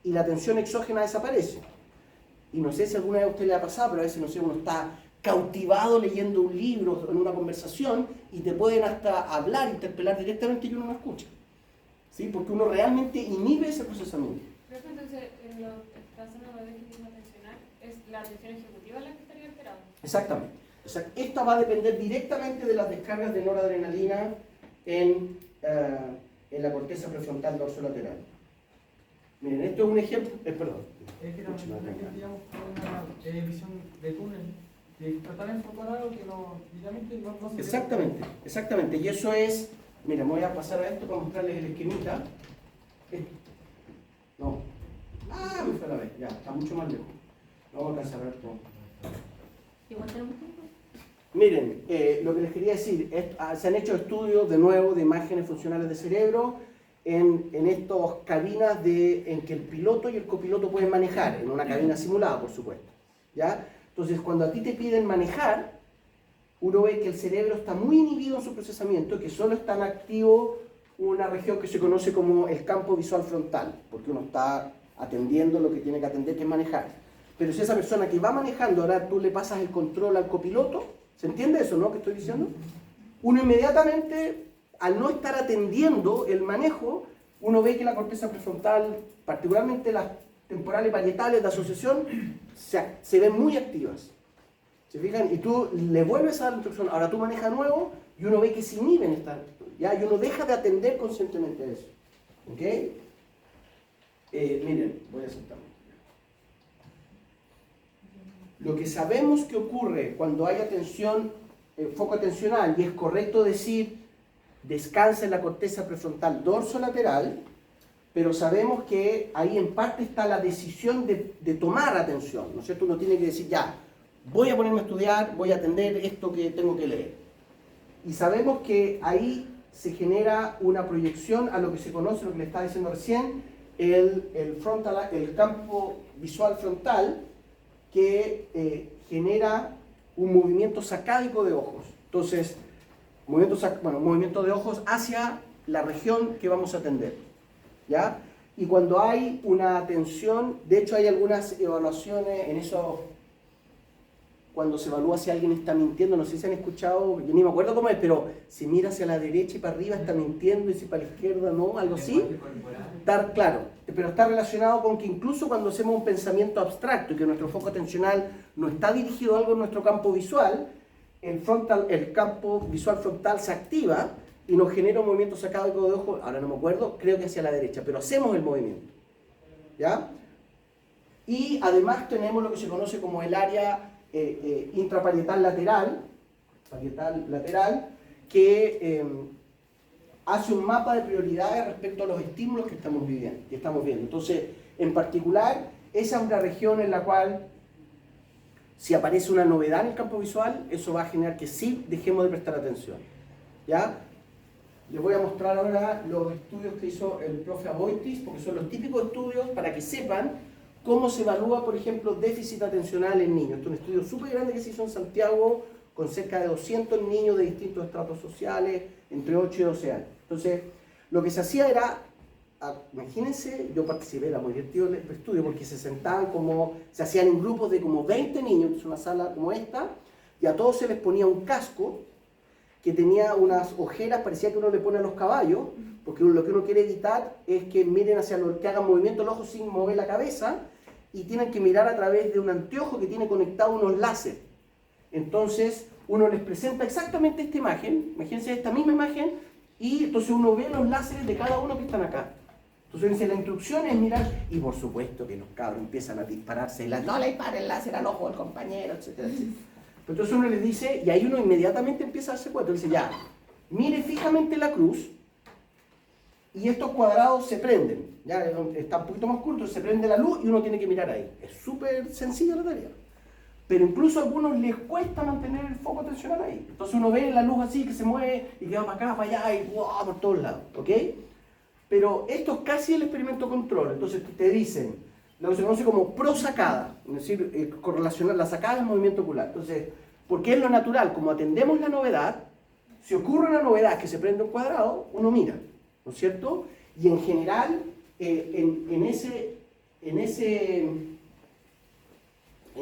y la atención exógena desaparece. Y no sé si alguna vez a usted le ha pasado, pero a veces, no sé, uno está cautivado leyendo un libro en una conversación y te pueden hasta hablar, interpelar directamente y uno no escucha. ¿Sí? Porque uno realmente inhibe ese procesamiento. Creo que entonces en lo que está haciendo lo de ejecutismo atencional es la atención ejecutiva la que estaría alterada. Exactamente. Esta va a depender directamente de las descargas de noradrenalina en la corteza prefrontal dorsolateral. Miren, esto es un ejemplo. Perdón. Es que también, digamos, con una visión de túnel, de tratar de enfocar algo que no, literalmente no se ve. Exactamente, exactamente. Y eso es. Mira, me voy a pasar a esto para mostrarles el esquemita. No. Ah, me fue a la vez. Ya, está mucho más lejos. No voy a alcanzar a ver todo. Igual tenemos tiempo. Miren, lo que les quería decir, se han hecho estudios de nuevo de imágenes funcionales de cerebro en estas cabinas en que el piloto y el copiloto pueden manejar, en una cabina simulada, por supuesto. ¿Ya? Entonces, cuando a ti te piden manejar, uno ve que el cerebro está muy inhibido en su procesamiento, que solo está en activo una región que se conoce como el campo visual frontal, porque uno está atendiendo lo que tiene que atender, que es manejar. Pero si esa persona que va manejando, ahora tú le pasas el control al copiloto, ¿se entiende eso, no? ¿Qué estoy diciendo? Uno inmediatamente, al no estar atendiendo el manejo, uno ve que la corteza prefrontal, particularmente las temporales parietales de asociación, se ven muy activas. ¿Se fijan? Y tú le vuelves a dar la instrucción, ahora tú manejas nuevo, y uno ve que se inhiben estas, ¿ya? Y uno deja de atender conscientemente a eso. ¿Ok? Miren, voy a sentarme. Lo que sabemos que ocurre cuando hay atención, foco atencional, y es correcto decir, descansa en la corteza prefrontal dorsolateral, pero sabemos que ahí en parte está la decisión de tomar atención, ¿no es cierto? Uno tiene que decir, ya, voy a ponerme a estudiar, voy a atender esto que tengo que leer. Y sabemos que ahí se genera una proyección a lo que se conoce, lo que le estaba diciendo recién, el campo visual frontal, que genera un movimiento sacádico de ojos. Entonces, movimiento de ojos hacia la región que vamos a atender, ¿ya? Y cuando hay una atención, de hecho hay algunas evaluaciones en eso, cuando se evalúa si alguien está mintiendo, no sé si han escuchado, yo ni me acuerdo cómo es, pero si mira hacia la derecha y para arriba está mintiendo, y si para la izquierda no, algo así. Está claro, pero está relacionado con que incluso cuando hacemos un pensamiento abstracto y que nuestro foco atencional no está dirigido a algo en nuestro campo visual, el campo visual frontal se activa y nos genera un movimiento sacádico de ojo, ahora no me acuerdo, creo que hacia la derecha, pero hacemos el movimiento, ¿ya? Y además tenemos lo que se conoce como el área intraparietal lateral, que hace un mapa de prioridades respecto a los estímulos que estamos viendo. Entonces, en particular, esa es una región en la cual, si aparece una novedad en el campo visual, eso va a generar que sí dejemos de prestar atención, ¿ya? Les voy a mostrar ahora los estudios que hizo el profe Aboitis, porque son los típicos estudios para que sepan cómo se evalúa, por ejemplo, déficit atencional en niños. Este es un estudio súper grande que se hizo en Santiago con cerca de 200 niños de distintos estratos sociales, entre 8 y 12 años. Entonces, lo que se hacía era, imagínense, yo participé, era muy divertido el estudio, porque se hacían en grupos de como 20 niños, es una sala como esta, y a todos se les ponía un casco que tenía unas ojeras, parecía que uno le pone a los caballos, porque lo que uno quiere evitar es que miren hacia que hagan movimiento el ojo sin mover la cabeza, y tienen que mirar a través de un anteojo que tiene conectado unos láser. Entonces, uno les presenta exactamente esta imagen, imagínense esta misma imagen, y entonces uno ve los láseres de cada uno que están acá. Entonces dice, la instrucción es mirar, y por supuesto que los cabros empiezan a dispararse, y no le disparen el láser al ojo del compañero, etcétera, etcétera. Entonces uno les dice, y ahí uno inmediatamente empieza a darse cuenta, dice, ya, mire fijamente la cruz, y estos cuadrados se prenden, ya está un poquito más corto, se prende la luz y uno tiene que mirar ahí. Es súper sencilla la tarea. pero incluso a algunos les cuesta mantener el foco atencional ahí. Entonces uno ve la luz así que se mueve y que va para acá, para allá y ¡wow! Por todos lados, ¿ok? Pero esto es casi el experimento control. Entonces te dicen lo que se conoce como prosacada, es decir, correlacionar la sacada del movimiento ocular. Entonces, porque es lo natural, como atendemos la novedad, si ocurre una novedad que se prende un cuadrado, uno mira, ¿no es cierto? Y en general, en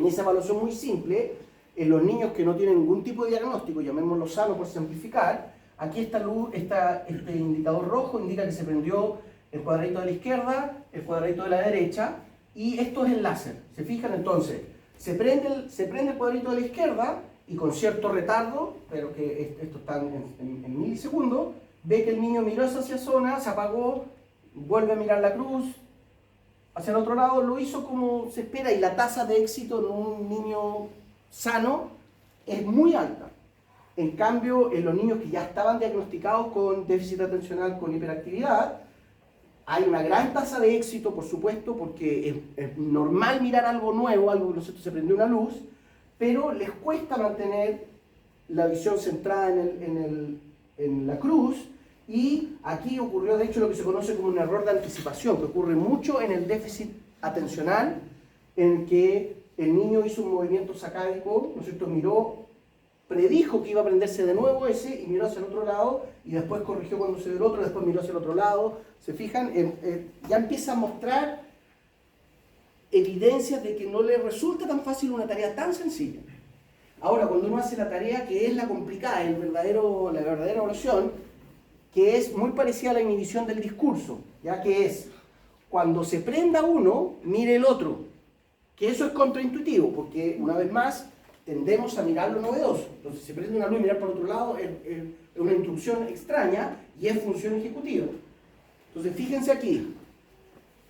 esa evaluación muy simple, en los niños que no tienen ningún tipo de diagnóstico, llamémoslo sano por simplificar, aquí esta luz, este indicador rojo indica que se prendió el cuadradito de la izquierda, el cuadradito de la derecha, y esto es el láser. ¿Se fijan? Entonces, se prende el cuadrito de la izquierda, y con cierto retardo, pero que esto está en milisegundos, ve que el niño miró hacia zona, se apagó, vuelve a mirar la cruz, hacia el otro lado, lo hizo como se espera, y la tasa de éxito en un niño sano es muy alta. En cambio, en los niños que ya estaban diagnosticados con déficit atencional, con hiperactividad, hay una gran tasa de éxito, por supuesto, porque es normal mirar algo nuevo, algo que se prendió una luz, pero les cuesta mantener la visión centrada en la cruz, y aquí ocurrió de hecho lo que se conoce como un error de anticipación, que ocurre mucho en el déficit atencional, en que el niño hizo un movimiento sacádico, ¿no es cierto? Predijo que iba a prenderse de nuevo ese y miró hacia el otro lado, y después corrigió cuando se dio el otro, después miró hacia el otro lado. ¿Se fijan? Ya empieza a mostrar evidencias de que no le resulta tan fácil una tarea tan sencilla. Ahora, cuando uno hace la tarea que es la complicada, la verdadera evaluación, que es muy parecida a la inhibición del discurso, ya que es cuando se prenda uno, mire el otro, que eso es contraintuitivo, porque una vez más tendemos a mirar lo novedoso. Entonces, si se prende una luz y mirar por otro lado es una instrucción extraña y es función ejecutiva. Entonces, fíjense aquí,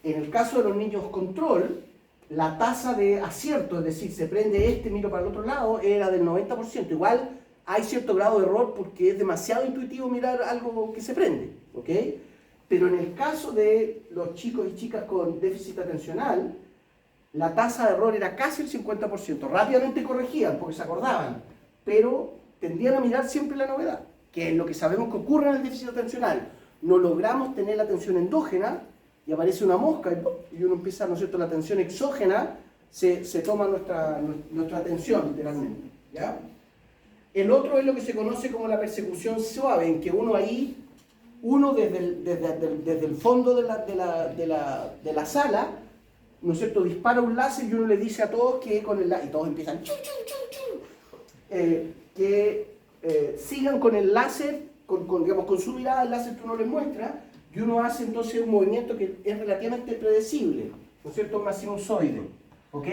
en el caso de los niños control, la tasa de acierto, es decir, se prende miro para el otro lado, era del 90%. Igual hay cierto grado de error porque es demasiado intuitivo mirar algo que se prende, ¿ok? Pero en el caso de los chicos y chicas con déficit atencional, la tasa de error era casi el 50%. Rápidamente corregían porque se acordaban, pero tendían a mirar siempre la novedad, que es lo que sabemos que ocurre en el déficit atencional. No logramos tener la atención endógena y aparece una mosca y uno empieza, ¿no es cierto?, la atención exógena, se toma nuestra atención literalmente, ¿ya? El otro es lo que se conoce como la persecución suave, en que uno desde el fondo de la sala, ¿no es cierto?, dispara un láser y uno le dice a todos que con el láser, y todos empiezan sigan con el láser, con su mirada el láser que uno les muestra, y uno hace entonces un movimiento que es relativamente predecible, ¿no es cierto?, una sinusoide, ¿ok?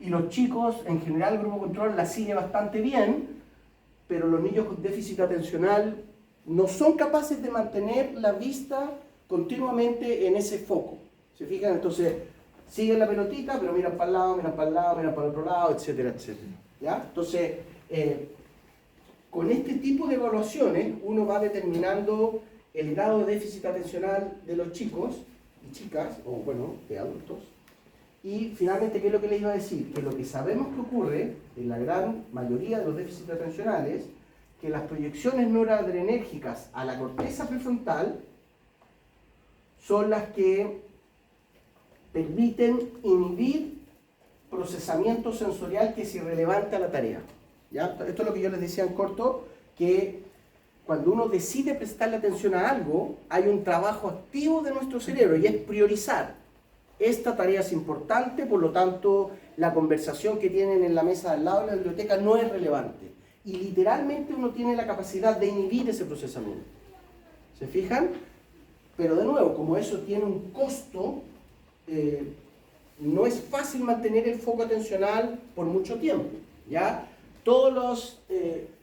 Y los chicos, en general, el grupo control la sigue bastante bien, pero los niños con déficit atencional no son capaces de mantener la vista continuamente en ese foco. ¿Se fijan? Entonces, siguen la pelotita, pero miran para el lado, miran para el lado, miran para el otro lado, etcétera, etcétera. ¿Ya? Entonces, con este tipo de evaluaciones, uno va determinando el grado de déficit atencional de los chicos y chicas, o bueno, de adultos. Y finalmente, ¿qué es lo que les iba a decir? Que lo que sabemos que ocurre en la gran mayoría de los déficits atencionales, que las proyecciones noradrenérgicas a la corteza prefrontal son las que permiten inhibir procesamiento sensorial que es irrelevante a la tarea. ¿Ya? Esto es lo que yo les decía en corto, que cuando uno decide prestarle atención a algo, hay un trabajo activo de nuestro cerebro y es priorizar. Esta tarea es importante, por lo tanto, la conversación que tienen en la mesa al lado de la biblioteca no es relevante. Y literalmente uno tiene la capacidad de inhibir ese procesamiento. ¿Se fijan? Pero de nuevo, como eso tiene un costo, no es fácil mantener el foco atencional por mucho tiempo. ¿Ya? Todos los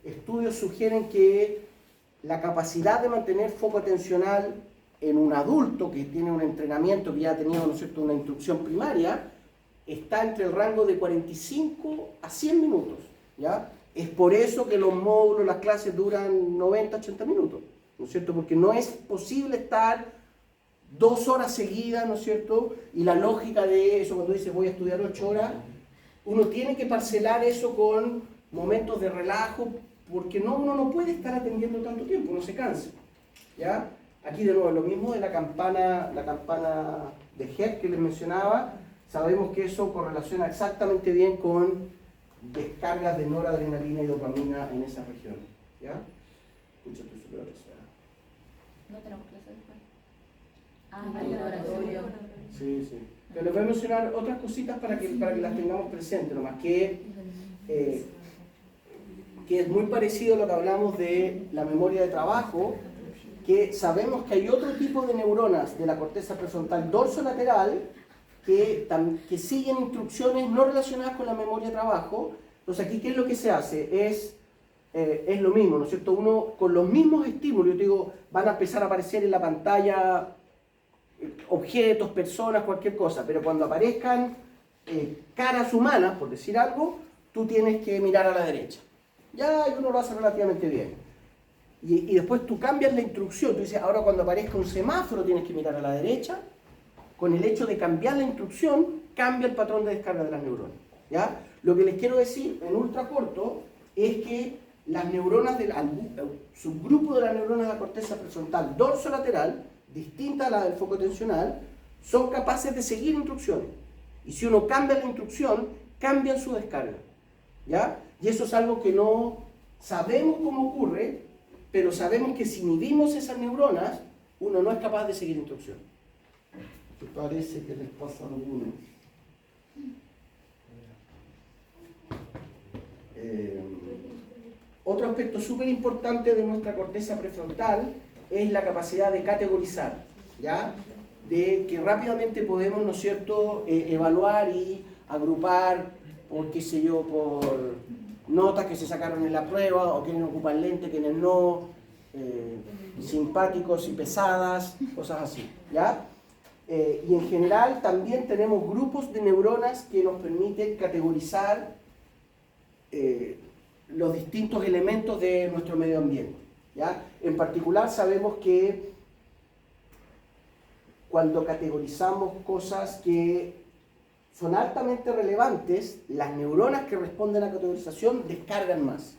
estudios sugieren que la capacidad de mantener foco atencional en un adulto que tiene un entrenamiento, que ya ha tenido, ¿no es cierto?, una instrucción primaria, está entre el rango de 45 a 100 minutos. ¿Ya? Es por eso que los módulos, las clases duran 90, 80 minutos, ¿no es cierto? Porque no es posible estar 2 horas seguidas, ¿no es cierto? Y la lógica de eso, cuando dice voy a estudiar 8 horas, uno tiene que parcelar eso con momentos de relajo, porque uno no puede estar atendiendo tanto tiempo, uno se cansa, ¿ya? Aquí de nuevo lo mismo de la campana de Hertz que les mencionaba, sabemos que eso correlaciona exactamente bien con descargas de noradrenalina y dopamina en esas regiones, ¿ya? Escucha, estoy súper atrasada. No tenemos clase después. laboratorio. Sí, sí. Pero les voy a mencionar otras cositas para que las tengamos presentes, nomás que es muy parecido a lo que hablamos de la memoria de trabajo, que sabemos que hay otro tipo de neuronas de la corteza prefrontal dorsolateral que siguen instrucciones no relacionadas con la memoria de trabajo. Entonces aquí, ¿qué es lo que se hace? Es lo mismo, ¿no es cierto? Uno, con los mismos estímulos, yo te digo, van a empezar a aparecer en la pantalla objetos, personas, cualquier cosa, pero cuando aparezcan caras humanas, por decir algo, tú tienes que mirar a la derecha. Ya, y uno lo hace relativamente bien. Y después tú cambias la instrucción, tú dices, ahora cuando aparezca un semáforo tienes que mirar a la derecha. Con el hecho de cambiar la instrucción, cambia el patrón de descarga de las neuronas, ¿ya? Lo que les quiero decir en ultra corto es que las neuronas del subgrupo de las neuronas de la corteza prefrontal dorsolateral, distinta a la del foco atencional, son capaces de seguir instrucciones. Y si uno cambia la instrucción, cambian su descarga, ¿ya? Y eso es algo que no sabemos cómo ocurre, pero sabemos que si inhibimos esas neuronas, uno no es capaz de seguir instrucciones. ¿Qué parece que les pasa a algunos? Otro aspecto súper importante de nuestra corteza prefrontal es la capacidad de categorizar, ¿ya? De que rápidamente podemos, ¿no es cierto?, evaluar y agrupar por, qué sé yo, por notas que se sacaron en la prueba, o quienes ocupan lente, quienes no, simpáticos y pesadas, cosas así, ¿ya? Y en general también tenemos grupos de neuronas que nos permiten categorizar los distintos elementos de nuestro medio ambiente, ¿ya? En particular sabemos que cuando categorizamos cosas que son altamente relevantes, las neuronas que responden a la categorización descargan más,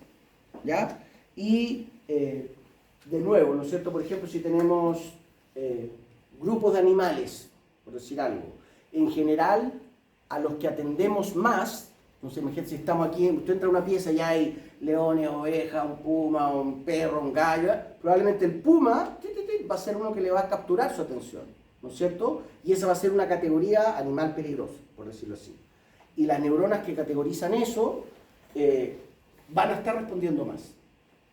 ¿ya? Y de nuevo, ¿no es cierto? Por ejemplo, si tenemos grupos de animales, por decir algo, en general a los que atendemos más, no sé, imagínate si estamos aquí, usted entra a una pieza y hay leones, ovejas, un puma, un perro, un gallo, probablemente el puma va a ser uno que le va a capturar su atención, ¿no es cierto? Y esa va a ser una categoría animal peligroso, por decirlo así. Y las neuronas que categorizan eso van a estar respondiendo más,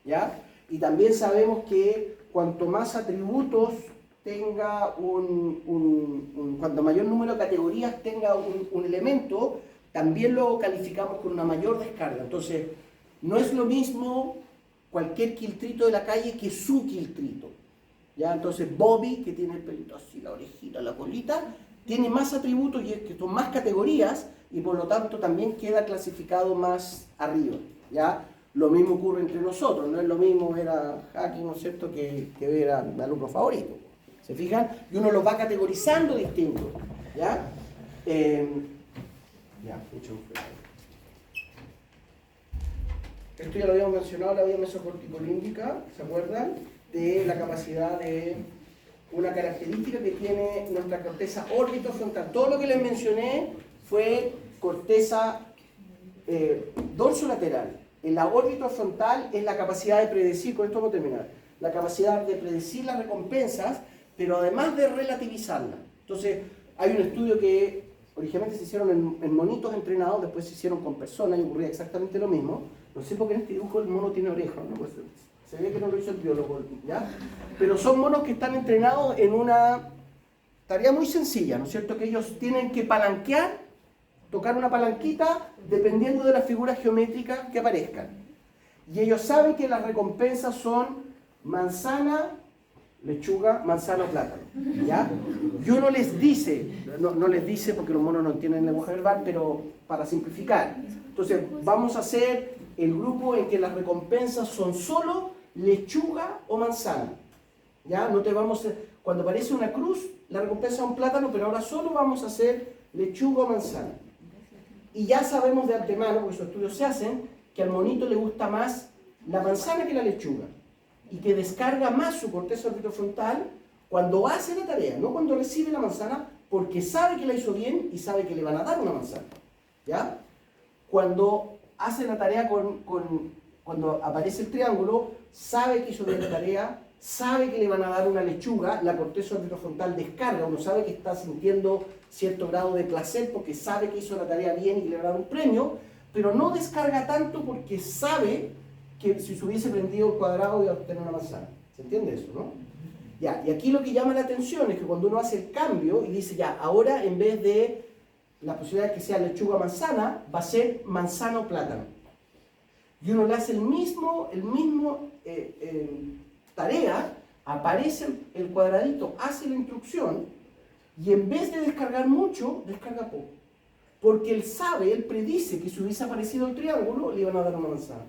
¿ya? Y también sabemos que cuanto más atributos tenga cuanto mayor número de categorías tenga un elemento, también lo calificamos con una mayor descarga. Entonces, no es lo mismo cualquier quiltrito de la calle que su quiltrito, ¿ya? Entonces, Bobby, que tiene el pelito así, la orejita, la colita, tiene más atributos y es que son más categorías y por lo tanto también queda clasificado más arriba, ¿ya? Lo mismo ocurre entre nosotros, no es lo mismo ver a Jackie, ¿no es cierto?, que ver a mi alumno favorito. ¿Se fijan? Y uno los va categorizando distinto, ¿ya? Esto ya lo habíamos mencionado, la vía mesocorticolímbica, ¿se acuerdan? De la capacidad de una característica que tiene nuestra corteza orbitofrontal. Todo lo que les mencioné fue corteza dorsolateral. En la orbitofrontal es la capacidad de predecir, con esto vamos a terminar, la capacidad de predecir las recompensas, pero además de relativizarlas. Entonces, hay un estudio que originalmente se hicieron en monitos entrenados, después se hicieron con personas y ocurría exactamente lo mismo. No sé por qué en este dibujo el mono tiene orejas, ¿no? Pues, se ve que no lo hizo el biólogo, ¿ya? Pero son monos que están entrenados en una tarea muy sencilla, ¿no es cierto? Que ellos tienen que palanquear, tocar una palanquita, dependiendo de las figuras geométricas que aparezcan. Y ellos saben que las recompensas son manzana, lechuga, manzana o plátano, ¿ya? Y uno les dice, no les dice porque los monos no entienden lenguaje verbal, pero para simplificar. Entonces, vamos a hacer el grupo en que las recompensas son solo lechuga o manzana, ¿ya? No te vamos a, cuando aparece una cruz, la recompensa es un plátano, pero ahora solo vamos a hacer lechuga o manzana. Y ya sabemos de antemano, porque esos estudios se hacen, que al monito le gusta más la manzana que la lechuga. Y que descarga más su corteza orbitofrontal cuando hace la tarea, no cuando recibe la manzana, porque sabe que la hizo bien y sabe que le van a dar una manzana. ¿Ya? Cuando hace la tarea cuando aparece el triángulo, sabe que hizo bien la tarea, sabe que le van a dar una lechuga, la corteza orbitofrontal descarga, uno sabe que está sintiendo cierto grado de placer porque sabe que hizo la tarea bien y que le van a dar un premio, pero no descarga tanto porque sabe que si se hubiese prendido el cuadrado iba a obtener una manzana. ¿Se entiende eso, no? Ya, y aquí lo que llama la atención es que cuando uno hace el cambio y dice ya, ahora en vez de la posibilidad de que sea lechuga manzana, va a ser manzana o plátano. Y uno le hace el mismo tarea, aparece el cuadradito, hace la instrucción y en vez de descargar mucho, descarga poco. Porque él sabe, él predice que si hubiese aparecido el triángulo, le iban a dar una manzana.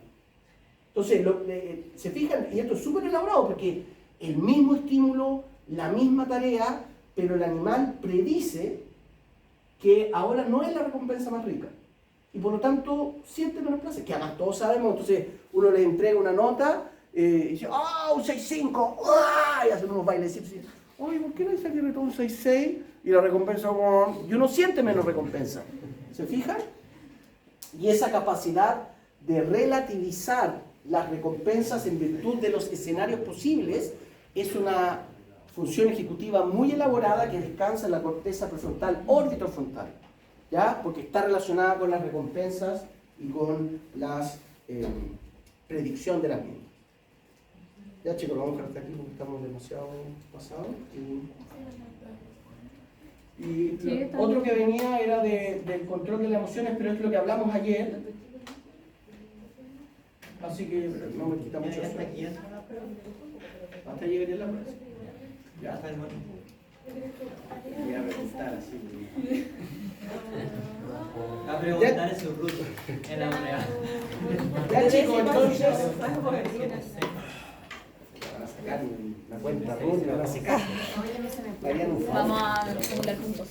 Entonces, se fijan, y esto es súper elaborado porque el mismo estímulo, la misma tarea, pero el animal predice que ahora no es la recompensa más rica. Y por lo tanto, siente menos placer, que además todos sabemos, entonces uno le entrega una nota y dice, ¡oh, un 6.5! Y hacen unos bailes y dicen, oye, ¿por qué no dice que todo un 6.6? Y la recompensa, y uno siente menos recompensa. ¿Se fijan? Y esa capacidad de relativizar las recompensas en virtud de los escenarios posibles es una función ejecutiva muy elaborada que descansa en la corteza prefrontal orbitofrontal, ¿ya? Porque está relacionada con las recompensas y con la predicción de las mismas. Ya chicos, vamos a dejar hasta aquí porque estamos demasiado pasados. Otro que venía era del control de las emociones, pero es lo que hablamos ayer. Así que no me quita mucho eso. Hasta llegaría la frase. Ya está el momento. Voy a preguntar así. A preguntar en su ruta, en la moneda. Ya chicos, entonces. Van a sacar la cuenta, van a sacar. Vamos a calcular juntos.